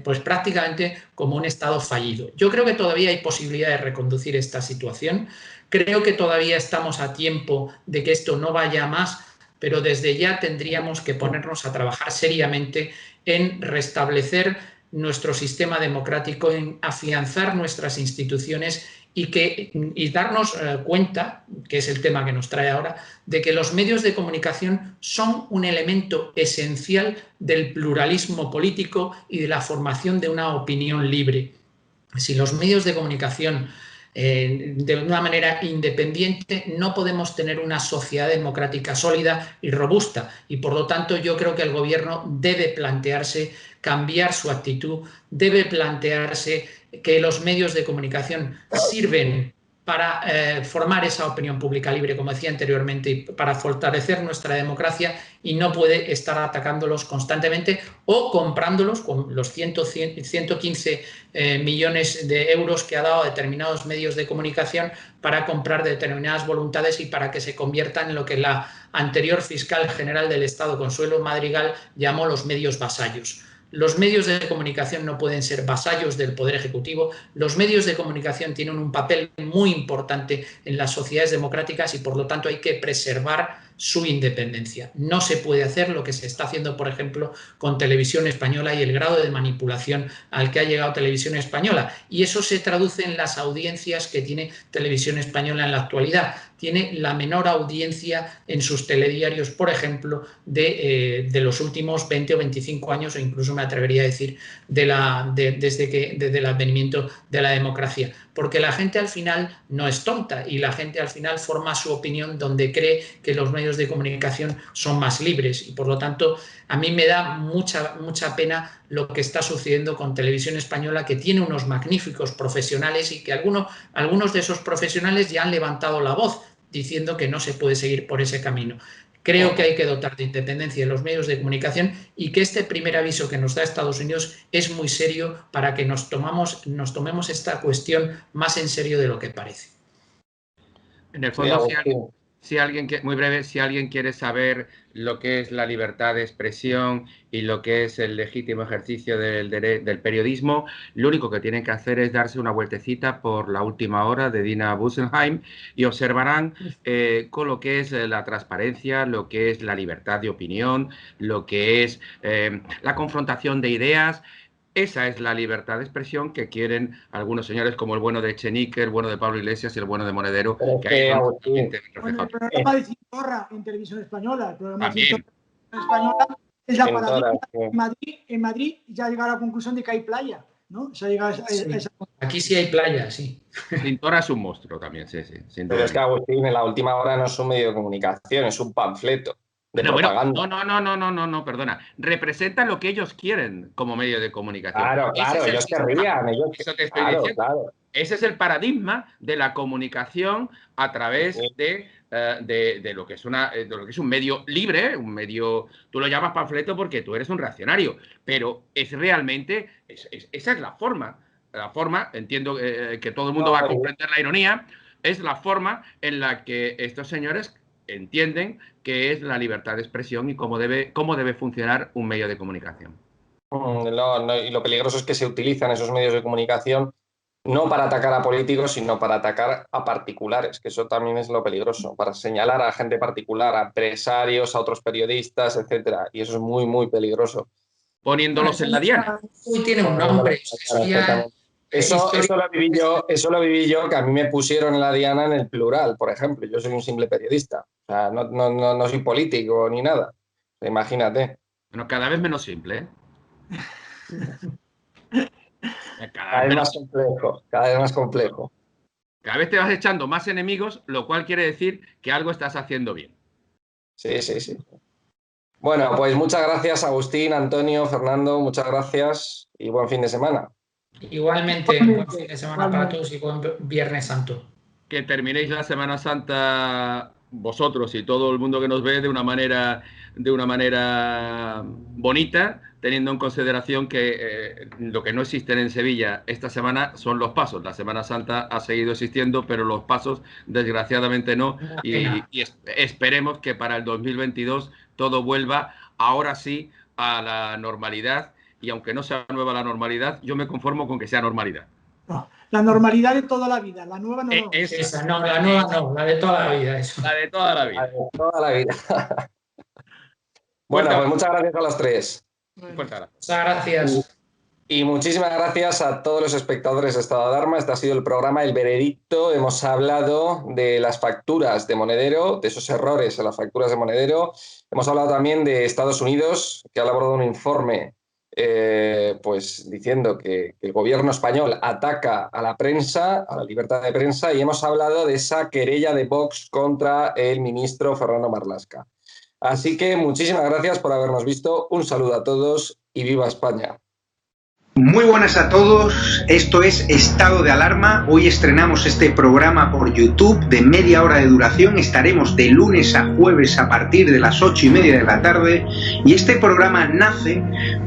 pues prácticamente como un Estado fallido. Yo creo que todavía hay posibilidad de reconducir esta situación. Creo que todavía estamos a tiempo de que esto no vaya a más, pero desde ya tendríamos que ponernos a trabajar seriamente en restablecer nuestro sistema democrático, en afianzar nuestras instituciones y darnos cuenta, que es el tema que nos trae ahora, de que los medios de comunicación son un elemento esencial del pluralismo político y de la formación de una opinión libre. si los medios de comunicación de una manera independiente, no podemos tener una sociedad democrática sólida y robusta. Y por lo tanto, yo creo que el gobierno debe plantearse cambiar su actitud, debe plantearse que los medios de comunicación sirven para formar esa opinión pública libre, como decía anteriormente, y para fortalecer nuestra democracia, y no puede estar atacándolos constantemente o comprándolos con los 115 millones de euros que ha dado a determinados medios de comunicación para comprar determinadas voluntades y para que se conviertan en lo que la anterior fiscal general del Estado, Consuelo Madrigal, llamó los medios vasallos. Los medios de comunicación no pueden ser vasallos del Poder Ejecutivo. Los medios de comunicación tienen un papel muy importante en las sociedades democráticas y, por lo tanto, hay que preservar su independencia. No se puede hacer lo que se está haciendo, por ejemplo, con Televisión Española y el grado de manipulación al que ha llegado Televisión Española. Y eso se traduce en las audiencias que tiene Televisión Española en la actualidad. Tiene la menor audiencia en sus telediarios, por ejemplo, de los últimos 20 o 25 años, o incluso me atrevería a decir desde el advenimiento de la democracia. Porque la gente al final no es tonta y la gente al final forma su opinión donde cree que los medios de comunicación son más libres, y por lo tanto a mí me da mucha pena lo que está sucediendo con Televisión Española, que tiene unos magníficos profesionales y que algunos de esos profesionales ya han levantado la voz diciendo que no se puede seguir por ese camino. Creo que hay que dotar de independencia de los medios de comunicación y que este primer aviso que nos da Estados Unidos es muy serio para que nos tomemos esta cuestión más en serio de lo que parece. En el fondo, si alguien quiere saber lo que es la libertad de expresión y lo que es el legítimo ejercicio del periodismo, lo único que tienen que hacer es darse una vueltecita por La Última Hora de Dina Busenheim y observarán con lo que es la transparencia, lo que es la libertad de opinión, lo que es la confrontación de ideas. Esa es la libertad de expresión que quieren algunos señores como el bueno de Echenique, el bueno de Pablo Iglesias y el bueno de Monedero. El programa de Cintorra en Televisión Española, el programa de Cintorra en Televisión Española es la paradigma. En Madrid ya ha llegado a la conclusión de que hay playa, ¿no? Se ha llegado a esa... Aquí sí hay playa, sí. Cintorra es un monstruo también, sí. Pero es que Agustín, en La Última Hora no es un medio de comunicación, es un panfleto. No, perdona. Representa lo que ellos quieren como medio de comunicación. Claro, ellos querrían. Eso te estoy diciendo. Claro. Ese es el paradigma de la comunicación a través de lo que es un medio libre, un medio. Tú lo llamas panfleto porque tú eres un reaccionario, pero es realmente esa es la forma. La forma, entiendo que todo el mundo va a comprender la ironía, es la forma en la que estos señores entienden que es la libertad de expresión y cómo debe funcionar un medio de comunicación. Y lo peligroso es que se utilizan esos medios de comunicación no para atacar a políticos, sino para atacar a particulares, que eso también es lo peligroso, para señalar a gente particular, a empresarios, a otros periodistas, etcétera. Y eso es muy, muy peligroso. Poniéndolos en la diana. Uy, tiene un nombre. Eso lo viví yo, que a mí me pusieron en la diana en el plural, por ejemplo. Yo soy un simple periodista. O sea, no soy político ni nada. Imagínate. Bueno, cada vez menos simple, ¿eh? Cada vez más complejo. Cada vez te vas echando más enemigos, lo cual quiere decir que algo estás haciendo bien. Sí. Bueno, pues muchas gracias, Agustín, Antonio, Fernando, muchas gracias y buen fin de semana. Igualmente, buen fin de semana para todos y buen Viernes Santo. Que terminéis la Semana Santa vosotros y todo el mundo que nos ve de una manera bonita, teniendo en consideración que lo que no existen en Sevilla esta semana son los pasos. La Semana Santa ha seguido existiendo, pero los pasos desgraciadamente no. Y esperemos que para el 2022 todo vuelva ahora sí a la normalidad. Y aunque no sea nueva la normalidad, yo me conformo con que sea normalidad. No, la normalidad de toda la vida, la nueva no. La nueva no, la de toda la vida. Eso. La de toda la vida. Bueno, pues muchas gracias a los tres. Muchas gracias. Y muchísimas gracias a todos los espectadores de Estado de Alarma. Este ha sido el programa El Veredicto. Hemos hablado de las facturas de Monedero, de esos errores en las facturas de Monedero. Hemos hablado también de Estados Unidos, que ha elaborado un informe pues diciendo que el gobierno español ataca a la prensa, a la libertad de prensa, y hemos hablado de esa querella de Vox contra el ministro Fernando Marlaska. Así que muchísimas gracias por habernos visto, un saludo a todos y viva España. Muy buenas a todos, esto es Estado de Alarma. Hoy estrenamos este programa por YouTube de media hora de duración. Estaremos de lunes a jueves a partir de las 8:30 de la tarde. Y este programa nace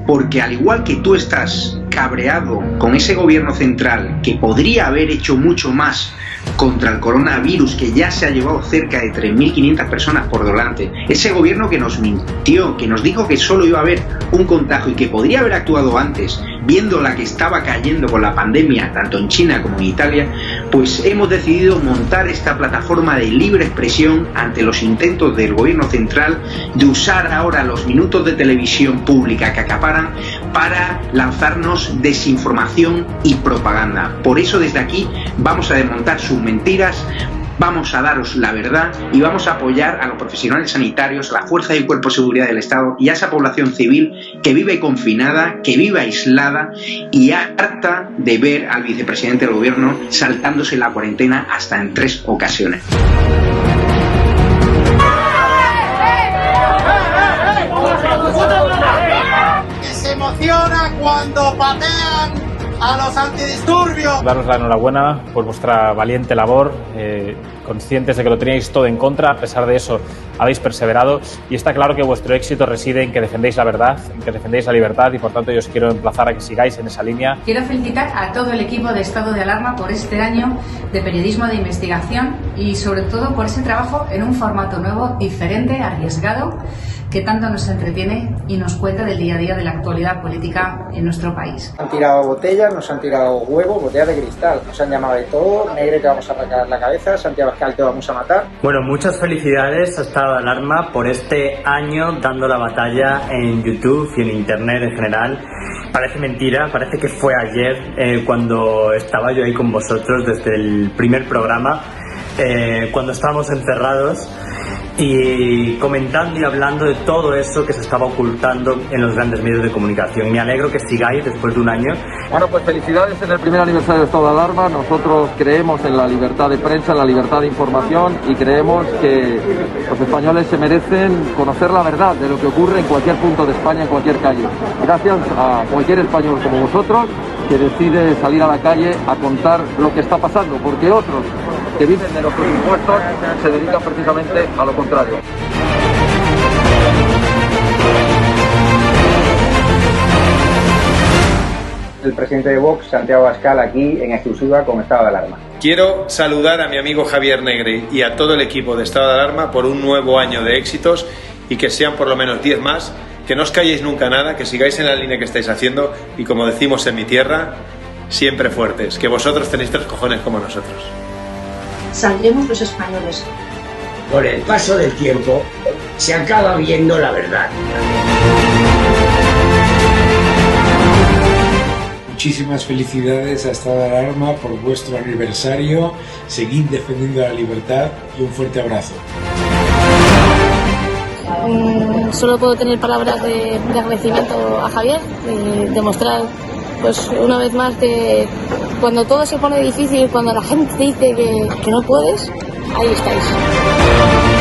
porque, al igual que tú estás cabreado con ese gobierno central que podría haber hecho mucho más contra el coronavirus, que ya se ha llevado cerca de 3.500 personas por delante, ese gobierno que nos mintió, que nos dijo que solo iba a haber un contagio y que podría haber actuado antes, viendo la que estaba cayendo con la pandemia tanto en China como en Italia, pues hemos decidido montar esta plataforma de libre expresión ante los intentos del gobierno central de usar ahora los minutos de televisión pública que acaparan para lanzarnos desinformación y propaganda. Por eso desde aquí vamos a desmontar sus mentiras, vamos a daros la verdad y vamos a apoyar a los profesionales sanitarios, a la fuerza y cuerpo de seguridad del Estado y a esa población civil que vive confinada, que vive aislada y harta de ver al vicepresidente del gobierno saltándose la cuarentena hasta en 3 ocasiones. Se emociona cuando patean a los antidisturbios. Daros la enhorabuena por vuestra valiente labor, conscientes de que lo teníais todo en contra, a pesar de eso habéis perseverado y está claro que vuestro éxito reside en que defendéis la verdad, en que defendéis la libertad y por tanto yo os quiero emplazar a que sigáis en esa línea. Quiero felicitar a todo el equipo de Estado de Alarma por este año de periodismo de investigación y sobre todo por ese trabajo en un formato nuevo, diferente, arriesgado, que tanto nos entretiene y nos cuenta del día a día de la actualidad política en nuestro país. Han tirado botellas, nos han tirado huevos, botellas de cristal, nos han llamado de todo, Negre te vamos a arrancar la cabeza, Santiago Abascal te vamos a matar. Bueno, muchas felicidades a Estado de Alarma por este año dando la batalla en YouTube y en Internet en general. Parece mentira, parece que fue ayer cuando estaba yo ahí con vosotros desde el primer programa, cuando estábamos encerrados y comentando y hablando de todo eso que se estaba ocultando en los grandes medios de comunicación. Me alegro que sigáis después de un año. Bueno, pues felicidades en el primer aniversario de Estado de Alarma. Nosotros creemos en la libertad de prensa, en la libertad de información y creemos que los españoles se merecen conocer la verdad de lo que ocurre en cualquier punto de España, en cualquier calle. Gracias a cualquier español como vosotros que decide salir a la calle a contar lo que está pasando, porque otros que viven de nuestros impuestos se dedican precisamente a lo contrario. El presidente de Vox, Santiago Abascal, aquí en exclusiva con Estado de Alarma. Quiero saludar a mi amigo Javier Negre y a todo el equipo de Estado de Alarma por un nuevo año de éxitos y que sean por lo menos 10 más, que no os calléis nunca nada, que sigáis en la línea que estáis haciendo y, como decimos en mi tierra, siempre fuertes, que vosotros tenéis 3 cojones como nosotros. Saldremos los españoles. Con el paso del tiempo se acaba viendo la verdad. Muchísimas felicidades a Estado de Alarma por vuestro aniversario. Seguid defendiendo la libertad y un fuerte abrazo. Solo puedo tener palabras de agradecimiento a Javier, demostrar pues una vez más que cuando todo se pone difícil, cuando la gente dice que no puedes, ahí estáis.